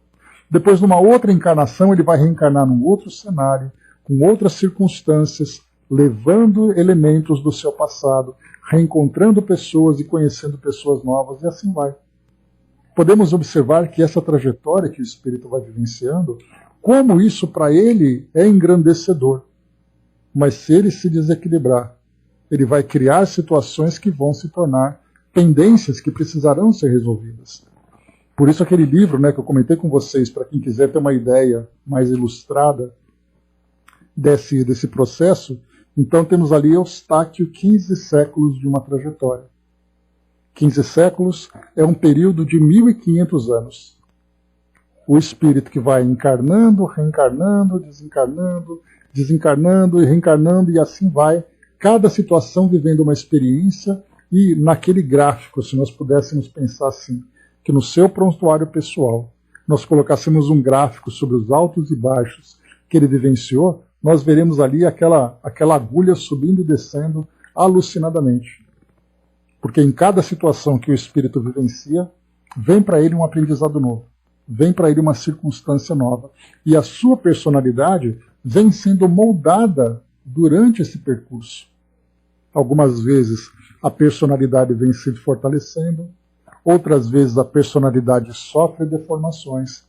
Depois, numa outra encarnação, ele vai reencarnar num outro cenário, com outras circunstâncias, levando elementos do seu passado, reencontrando pessoas e conhecendo pessoas novas, e assim vai. Podemos observar que essa trajetória que o espírito vai vivenciando, como isso para ele é engrandecedor. Mas se ele se desequilibrar, ele vai criar situações que vão se tornar pendências que precisarão ser resolvidas. Por isso aquele livro, né, que eu comentei com vocês, para quem quiser ter uma ideia mais ilustrada desse processo, então temos ali Eustáquio, 15 séculos de uma trajetória. 15 séculos é um período de 1.500 anos. O espírito que vai encarnando, reencarnando, desencarnando e reencarnando, e assim vai, cada situação vivendo uma experiência, e naquele gráfico, se nós pudéssemos pensar assim, que no seu prontuário pessoal nós colocássemos um gráfico sobre os altos e baixos que ele vivenciou, nós veremos ali aquela agulha subindo e descendo alucinadamente. Porque em cada situação que o espírito vivencia, vem para ele um aprendizado novo, vem para ele uma circunstância nova. E a sua personalidade vem sendo moldada durante esse percurso. Algumas vezes a personalidade vem se fortalecendo, outras vezes a personalidade sofre deformações,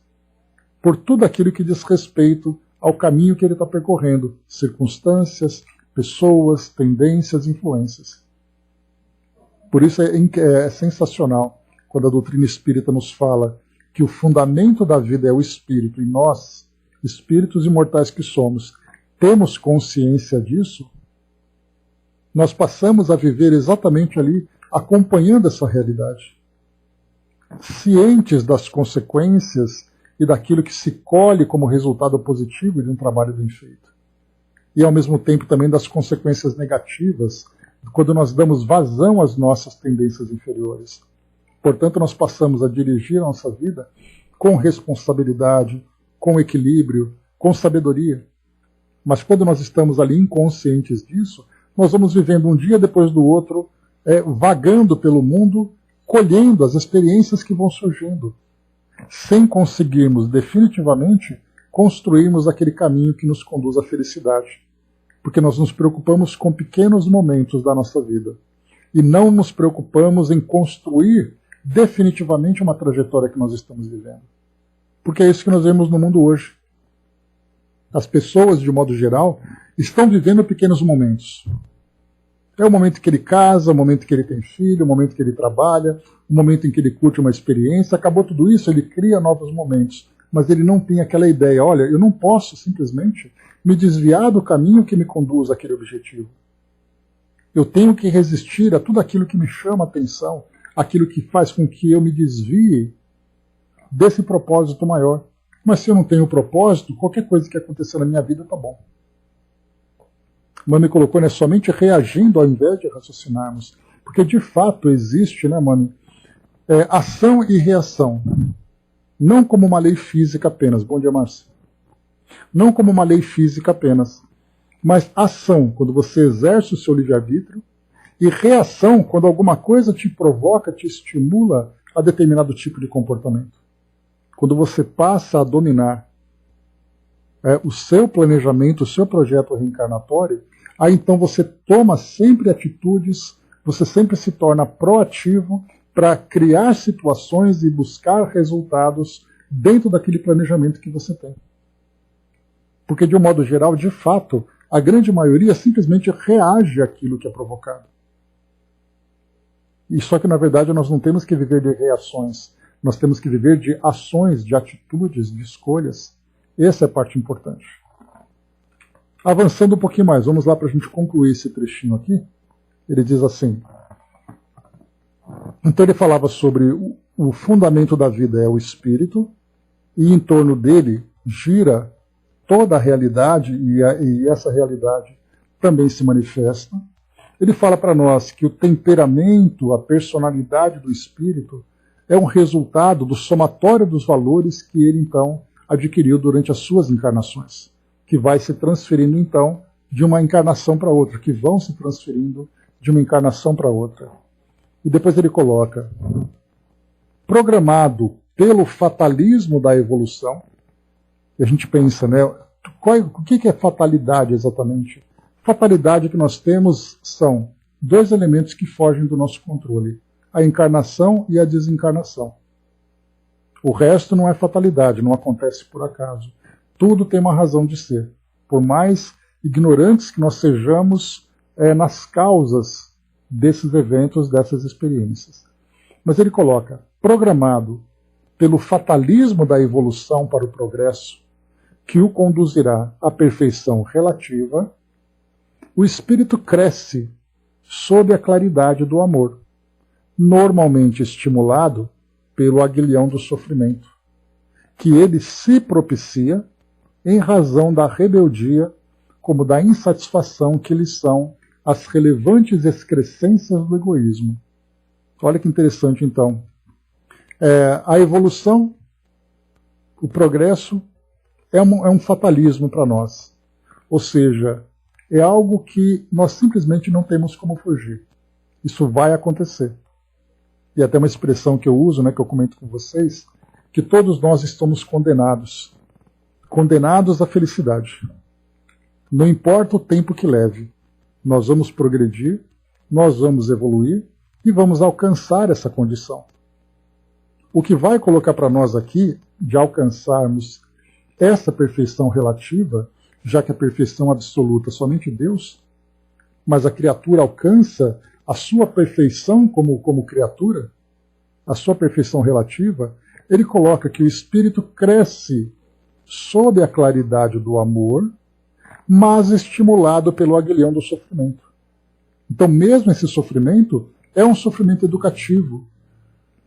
por tudo aquilo que diz respeito ao caminho que ele está percorrendo, circunstâncias, pessoas, tendências, influências. Por isso é sensacional quando a doutrina espírita nos fala que o fundamento da vida é o espírito, e nós, espíritos imortais que somos, temos consciência disso, nós passamos a viver exatamente ali, acompanhando essa realidade. Cientes das consequências e daquilo que se colhe como resultado positivo de um trabalho bem feito. E ao mesmo tempo também das consequências negativas, quando nós damos vazão às nossas tendências inferiores. Portanto, nós passamos a dirigir a nossa vida com responsabilidade, com equilíbrio, com sabedoria. Mas quando nós estamos ali inconscientes disso, nós vamos vivendo um dia depois do outro, vagando pelo mundo, colhendo as experiências que vão surgindo, sem conseguirmos definitivamente construirmos aquele caminho que nos conduz à felicidade. Porque nós nos preocupamos com pequenos momentos da nossa vida e não nos preocupamos em construir definitivamente uma trajetória que nós estamos vivendo. Porque é isso que nós vemos no mundo hoje. As pessoas, de modo geral, estão vivendo pequenos momentos. É o momento que ele casa, o momento que ele tem filho, o momento que ele trabalha, o momento em que ele curte uma experiência. Acabou tudo isso, ele cria novos momentos. Mas ele não tem aquela ideia, olha, eu não posso simplesmente me desviar do caminho que me conduz àquele objetivo. Eu tenho que resistir a tudo aquilo que me chama a atenção, aquilo que faz com que eu me desvie desse propósito maior. Mas se eu não tenho propósito, qualquer coisa que acontecer na minha vida está bom. Mami colocou, né, somente reagindo ao invés de raciocinarmos. Porque de fato existe, né, Mami, ação e reação. Não como uma lei física apenas. Bom dia, Márcia. Não como uma lei física apenas, mas ação, quando você exerce o seu livre-arbítrio, e reação, quando alguma coisa te provoca, te estimula a determinado tipo de comportamento. Quando você passa a dominar o seu planejamento, o seu projeto reencarnatório, aí então você toma sempre atitudes, você sempre se torna proativo para criar situações e buscar resultados dentro daquele planejamento que você tem. Porque, de um modo geral, de fato, a grande maioria simplesmente reage àquilo que é provocado. E só que, na verdade, nós não temos que viver de reações. Nós temos que viver de ações, de atitudes, de escolhas. Essa é a parte importante. Avançando um pouquinho mais, vamos lá para a gente concluir esse trechinho aqui. Ele diz assim. Então ele falava sobre o fundamento da vida é o espírito, e em torno dele gira toda a realidade, e essa realidade também se manifesta. Ele fala para nós que o temperamento, a personalidade do espírito é um resultado do somatório dos valores que ele então adquiriu durante as suas encarnações, que vai se transferindo então de uma encarnação para outra, que vão se transferindo de uma encarnação para outra. E depois ele coloca, programado pelo fatalismo da evolução. E a gente pensa, né? O que é fatalidade exatamente? Fatalidade que nós temos são dois elementos que fogem do nosso controle: a encarnação e a desencarnação. O resto não é fatalidade, não acontece por acaso. Tudo tem uma razão de ser. Por mais ignorantes que nós sejamos nas causas desses eventos, dessas experiências. Mas ele coloca, programado pelo fatalismo da evolução para o progresso, que o conduzirá à perfeição relativa, o espírito cresce sob a claridade do amor, normalmente estimulado pelo aguilhão do sofrimento, que ele se propicia em razão da rebeldia, como da insatisfação que lhe são as relevantes excrescências do egoísmo. Olha que interessante, então. A evolução, o progresso, é um fatalismo para nós. Ou seja, é algo que nós simplesmente não temos como fugir. Isso vai acontecer. E até uma expressão que eu uso, né, que eu comento com vocês, que todos nós estamos condenados. Condenados à felicidade. Não importa o tempo que leve, nós vamos progredir, nós vamos evoluir e vamos alcançar essa condição. O que vai colocar para nós aqui, de alcançarmos essa perfeição relativa, já que a perfeição absoluta é somente Deus, mas a criatura alcança a sua perfeição como criatura, a sua perfeição relativa, ele coloca que o espírito cresce sob a claridade do amor, mas estimulado pelo aguilhão do sofrimento. Então, mesmo esse sofrimento é um sofrimento educativo,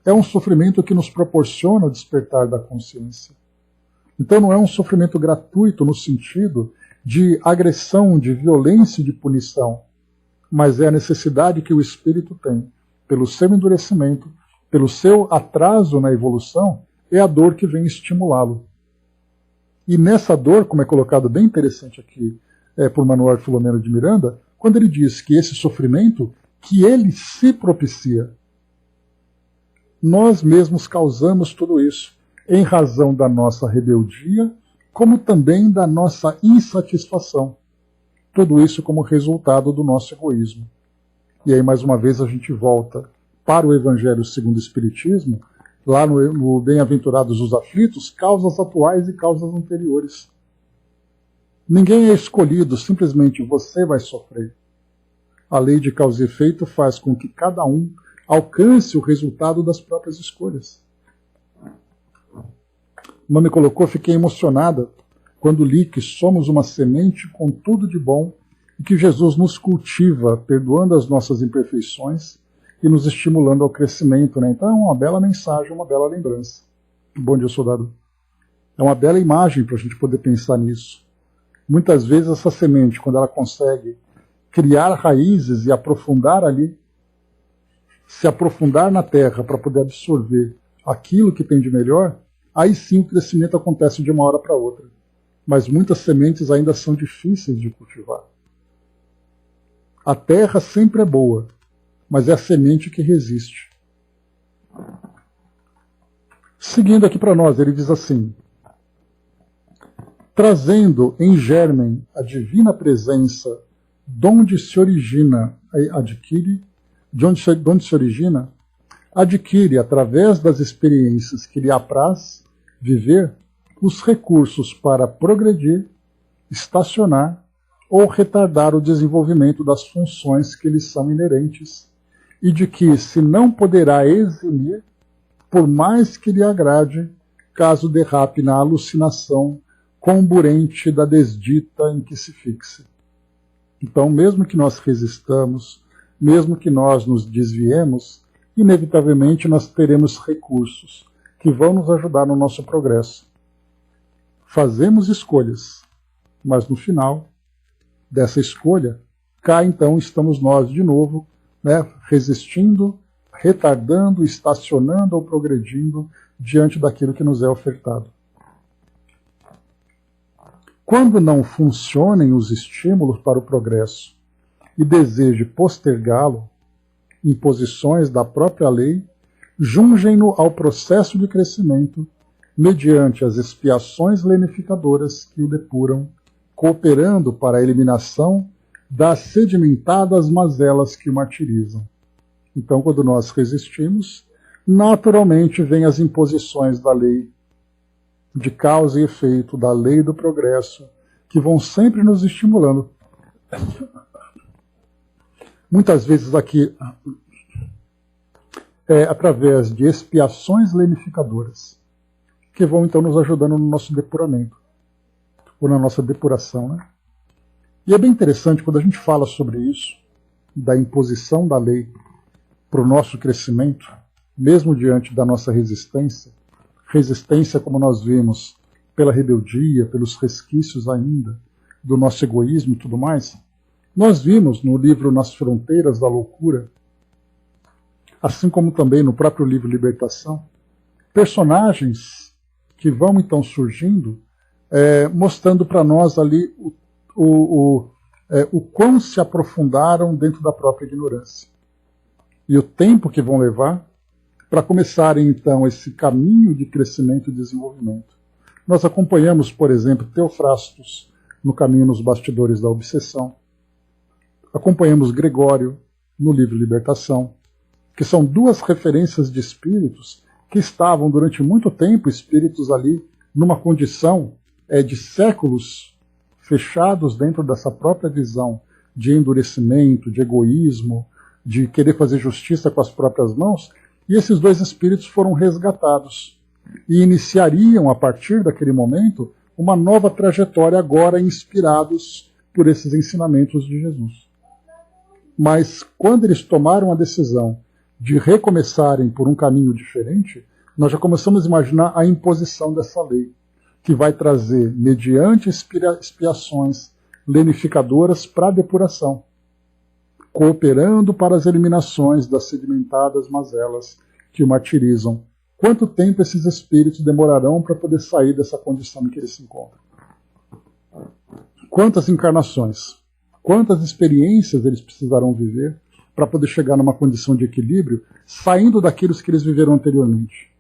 é um sofrimento que nos proporciona o despertar da consciência. Então, não é um sofrimento gratuito no sentido de agressão, de violência e de punição, mas é a necessidade que o espírito tem, pelo seu endurecimento, pelo seu atraso na evolução, é a dor que vem estimulá-lo. E nessa dor, como é colocado bem interessante aqui por Manuel Filomeno de Miranda, quando ele diz que esse sofrimento, que ele se propicia, nós mesmos causamos tudo isso, em razão da nossa rebeldia, como também da nossa insatisfação. Tudo isso como resultado do nosso egoísmo. E aí, mais uma vez, a gente volta para o Evangelho segundo o Espiritismo, lá no Bem-aventurados os aflitos, causas atuais e causas anteriores. Ninguém é escolhido, simplesmente você vai sofrer. A lei de causa e efeito faz com que cada um alcance o resultado das próprias escolhas. Uma me colocou, fiquei emocionada quando li que somos uma semente com tudo de bom e que Jesus nos cultiva, perdoando as nossas imperfeições e nos estimulando ao crescimento. Né? Então é uma bela mensagem, uma bela lembrança. Bom dia, soldado. É uma bela imagem para a gente poder pensar nisso. Muitas vezes essa semente, quando ela consegue criar raízes e aprofundar ali, se aprofundar na terra para poder absorver aquilo que tem de melhor, aí sim o crescimento acontece de uma hora para outra. Mas muitas sementes ainda são difíceis de cultivar. A terra sempre é boa, mas é a semente que resiste. Seguindo aqui para nós, ele diz assim: trazendo em germen a divina presença, de onde se origina, adquire, através das experiências que lhe apraz viver, os recursos para progredir, estacionar ou retardar o desenvolvimento das funções que lhe são inerentes, e de que se não poderá eximir, por mais que lhe agrade, caso derrape na alucinação comburente da desdita em que se fixe. Então, mesmo que nós resistamos, mesmo que nós nos desviemos, inevitavelmente nós teremos recursos que vão nos ajudar no nosso progresso. Fazemos escolhas, mas no final dessa escolha, cá então estamos nós de novo, né, resistindo, retardando, estacionando ou progredindo diante daquilo que nos é ofertado. Quando não funcionem os estímulos para o progresso e deseje postergá-lo, imposições da própria lei, jungem-no ao processo de crescimento mediante as expiações lenificadoras que o depuram, cooperando para a eliminação das sedimentadas mazelas que o martirizam. Então, quando nós resistimos, naturalmente vêm as imposições da lei de causa e efeito, da lei do progresso, que vão sempre nos estimulando. Muitas vezes aqui, através de expiações lenificadoras, que vão então nos ajudando no nosso depuramento, ou na nossa depuração, né? E é bem interessante quando a gente fala sobre isso, da imposição da lei para o nosso crescimento, mesmo diante da nossa resistência, como nós vimos, pela rebeldia, pelos resquícios ainda do nosso egoísmo e tudo mais. Nós vimos no livro Nas Fronteiras da Loucura, assim como também no próprio livro Libertação, personagens que vão então surgindo, mostrando para nós ali o quão se aprofundaram dentro da própria ignorância. E o tempo que vão levar para começarem então esse caminho de crescimento e desenvolvimento. Nós acompanhamos, por exemplo, Teofrastos no caminho nos bastidores da obsessão. Acompanhamos Gregório no livro Libertação, que são duas referências de espíritos que estavam durante muito tempo, espíritos ali, numa condição de séculos fechados dentro dessa própria visão de endurecimento, de egoísmo, de querer fazer justiça com as próprias mãos, e esses dois espíritos foram resgatados e iniciariam, a partir daquele momento, uma nova trajetória, agora inspirados por esses ensinamentos de Jesus. Mas quando eles tomaram a decisão de recomeçarem por um caminho diferente, nós já começamos a imaginar a imposição dessa lei, que vai trazer, mediante expiações lenificadoras, para a depuração, cooperando para as eliminações das sedimentadas mazelas que o martirizam. Quanto tempo esses espíritos demorarão para poder sair dessa condição em que eles se encontram? Quantas encarnações, quantas experiências eles precisarão viver para poder chegar numa condição de equilíbrio, saindo daqueles que eles viveram anteriormente?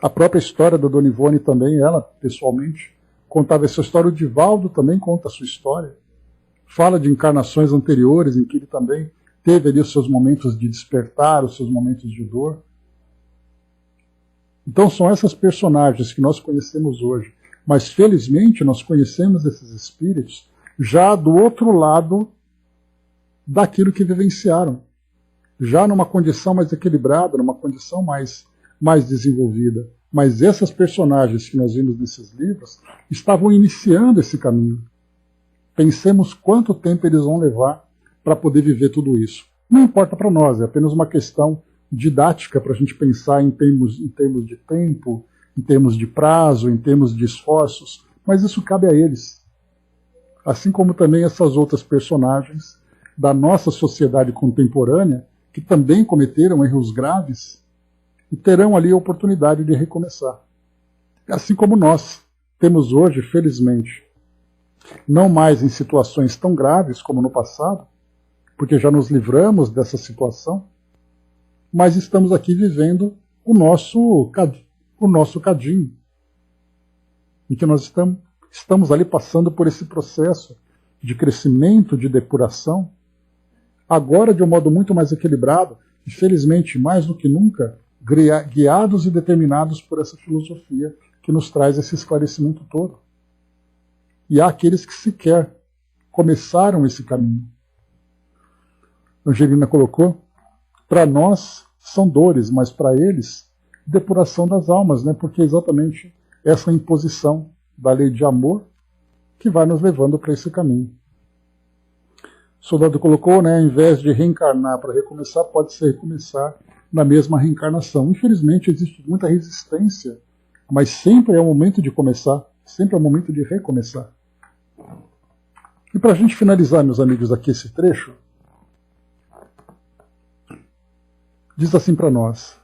A própria história da Dona Ivone também, ela, pessoalmente, contava essa história. O Divaldo também conta a sua história. Fala de encarnações anteriores em que ele também teve ali os seus momentos de despertar, os seus momentos de dor. Então são essas personagens que nós conhecemos hoje. Mas felizmente nós conhecemos esses espíritos já do outro lado daquilo que vivenciaram. Já numa condição mais equilibrada, numa condição mais desenvolvida. Mas essas personagens que nós vimos nesses livros estavam iniciando esse caminho. Pensemos quanto tempo eles vão levar para poder viver tudo isso. Não importa para nós, é apenas uma questão didática para a gente pensar em termos de tempo, em termos de prazo, em termos de esforços, mas isso cabe a eles. Assim como também essas outras personagens da nossa sociedade contemporânea, que também cometeram erros graves e terão ali a oportunidade de recomeçar. Assim como nós temos hoje, felizmente, não mais em situações tão graves como no passado, porque já nos livramos dessa situação, mas estamos aqui vivendo o nosso cadinho, em que nós estamos ali passando por esse processo de crescimento, de depuração, agora de um modo muito mais equilibrado, e felizmente, mais do que nunca, guiados e determinados por essa filosofia que nos traz esse esclarecimento todo. E há aqueles que sequer começaram esse caminho. Angelina colocou, para nós são dores, mas para eles, depuração das almas, né? Porque é exatamente essa imposição da lei de amor que vai nos levando para esse caminho. O soldado colocou, né, ao invés de reencarnar para recomeçar, pode ser recomeçar na mesma reencarnação. Infelizmente existe muita resistência, mas sempre é o momento de começar, sempre é o momento de recomeçar. E para a gente finalizar, meus amigos, aqui esse trecho, diz assim para nós: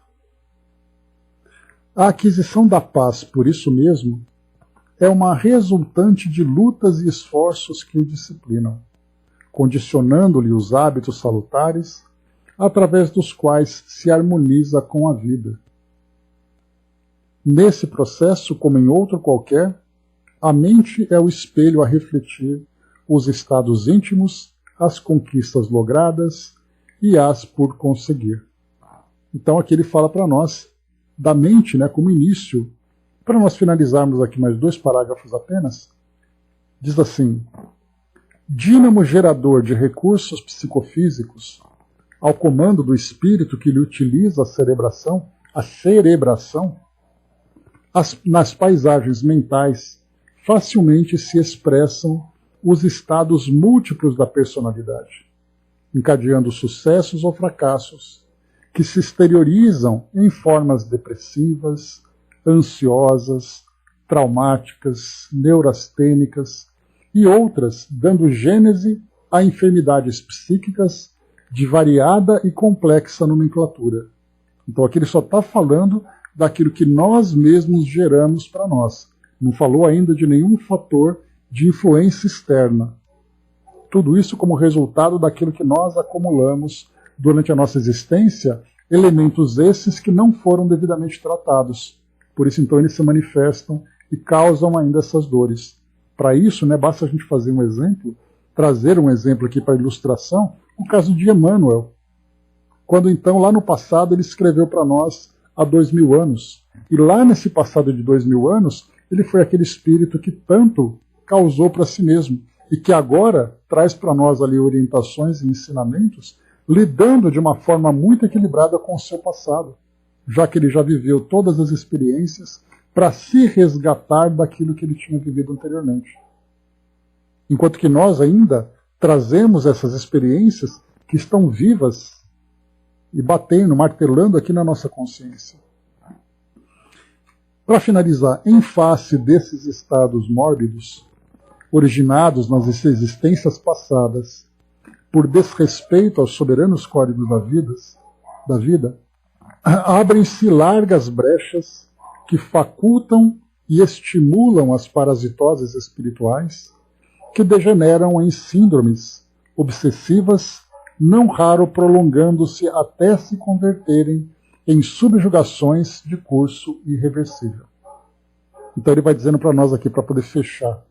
a aquisição da paz, por isso mesmo, é uma resultante de lutas e esforços que o disciplinam, condicionando-lhe os hábitos salutares através dos quais se harmoniza com a vida. Nesse processo, como em outro qualquer, a mente é o espelho a refletir os estados íntimos, as conquistas logradas e as por conseguir. Então aqui ele fala para nós da mente, né, como início. Para nós finalizarmos aqui mais 2 parágrafos apenas, diz assim: dínamo gerador de recursos psicofísicos, ao comando do espírito que lhe utiliza a cerebração, nas paisagens mentais facilmente se expressam os estados múltiplos da personalidade, encadeando sucessos ou fracassos que se exteriorizam em formas depressivas, ansiosas, traumáticas, neurastênicas e outras, dando gênese a enfermidades psíquicas de variada e complexa nomenclatura. Então aqui ele só está falando daquilo que nós mesmos geramos para nós. Não falou ainda de nenhum fator de influência externa. Tudo isso como resultado daquilo que nós acumulamos durante a nossa existência, elementos esses que não foram devidamente tratados. Por isso, então, eles se manifestam e causam ainda essas dores. Para isso, né, basta a gente fazer um exemplo, trazer um exemplo aqui para ilustração, o caso de Emmanuel. Quando, então, lá no passado, ele escreveu para nós há 2000 anos. E lá nesse passado de 2000 anos, ele foi aquele espírito que tanto causou para si mesmo e que agora traz para nós ali orientações e ensinamentos, lidando de uma forma muito equilibrada com o seu passado, já que ele já viveu todas as experiências para se resgatar daquilo que ele tinha vivido anteriormente. Enquanto que nós ainda trazemos essas experiências que estão vivas e batendo, martelando aqui na nossa consciência. Para finalizar, em face desses estados mórbidos, originados nas existências passadas, por desrespeito aos soberanos códigos da vida, abrem-se largas brechas que facultam e estimulam as parasitoses espirituais, que degeneram em síndromes obsessivas, não raro prolongando-se até se converterem em subjugações de curso irreversível. Então ele vai dizendo para nós aqui, para poder fechar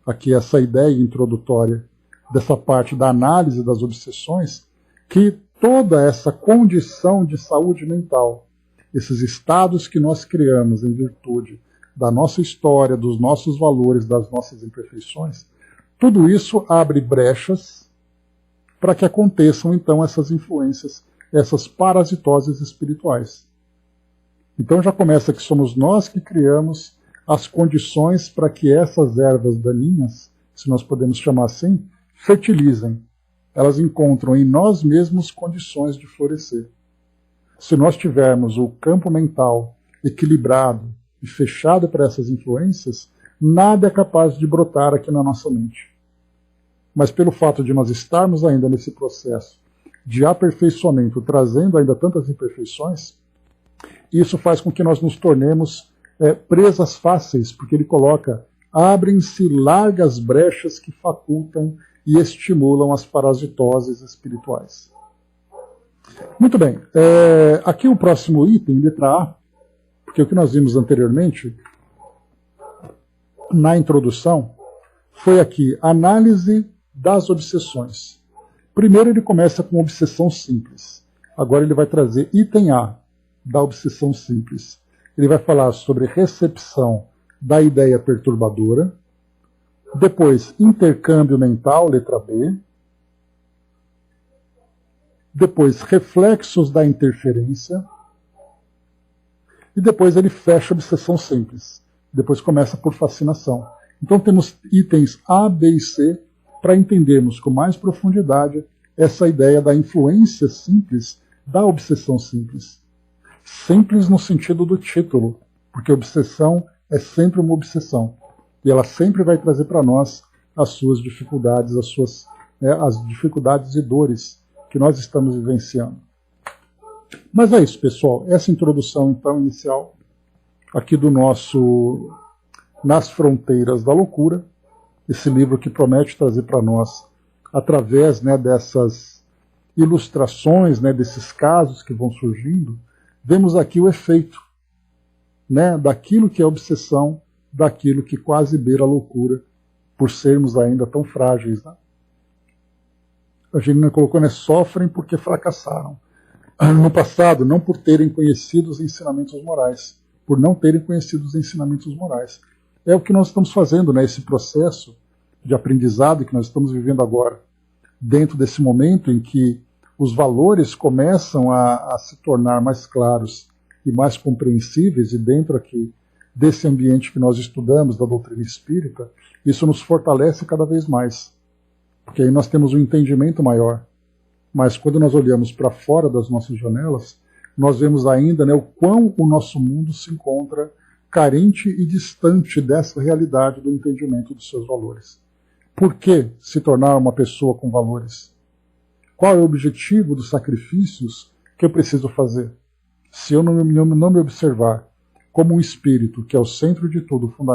aqui essa ideia introdutória dessa parte da análise das obsessões, que toda essa condição de saúde mental, esses estados que nós criamos em virtude da nossa história, dos nossos valores, das nossas imperfeições, tudo isso abre brechas para que aconteçam então essas influências, essas parasitoses espirituais. Então já começa que somos nós que criamos as condições para que essas ervas daninhas, se nós podemos chamar assim, fertilizem. Elas encontram em nós mesmos condições de florescer. Se nós tivermos o campo mental equilibrado e fechado para essas influências, nada é capaz de brotar aqui na nossa mente. Mas pelo fato de nós estarmos ainda nesse processo de aperfeiçoamento, trazendo ainda tantas imperfeições, isso faz com que nós nos tornemos presas fáceis, porque ele coloca: abrem-se largas brechas que facultam e estimulam as parasitoses espirituais. Muito bem, aqui o próximo item, letra A, porque o que nós vimos anteriormente, na introdução, foi aqui análise das obsessões. Primeiro ele começa com obsessão simples. Agora ele vai trazer item A da obsessão simples. Ele vai falar sobre recepção da ideia perturbadora. Depois, intercâmbio mental, letra B. Depois, reflexos da interferência. E depois ele fecha a obsessão simples. Depois começa por fascinação. Então temos itens A, B e C para entendermos com mais profundidade essa ideia da influência simples da obsessão simples. Simples no sentido do título, porque obsessão é sempre uma obsessão. E ela sempre vai trazer para nós as suas dificuldades, as dificuldades e dores que nós estamos vivenciando. Mas é isso, pessoal. Essa introdução, então, inicial, aqui do nosso Nas Fronteiras da Loucura, esse livro que promete trazer para nós, através dessas ilustrações, né, desses casos que vão surgindo, vemos aqui o efeito, né, daquilo que é obsessão, daquilo que quase beira a loucura, por sermos ainda tão frágeis. Né? A Angelina colocou, né, sofrem porque fracassaram. No passado, não por terem conhecido os ensinamentos morais, por não terem conhecido os ensinamentos morais. É o que nós estamos fazendo, né, esse processo de aprendizado que nós estamos vivendo agora, dentro desse momento em que os valores começam a se tornar mais claros e mais compreensíveis, e dentro aqui desse ambiente que nós estudamos, da doutrina espírita, isso nos fortalece cada vez mais, porque aí nós temos um entendimento maior. Mas quando nós olhamos para fora das nossas janelas, nós vemos ainda, né, o quão o nosso mundo se encontra carente e distante dessa realidade do entendimento dos seus valores. Por que se tornar uma pessoa com valores? Qual é o objetivo dos sacrifícios que eu preciso fazer? Se eu não me observar como um espírito que é o centro de tudo, fundamental,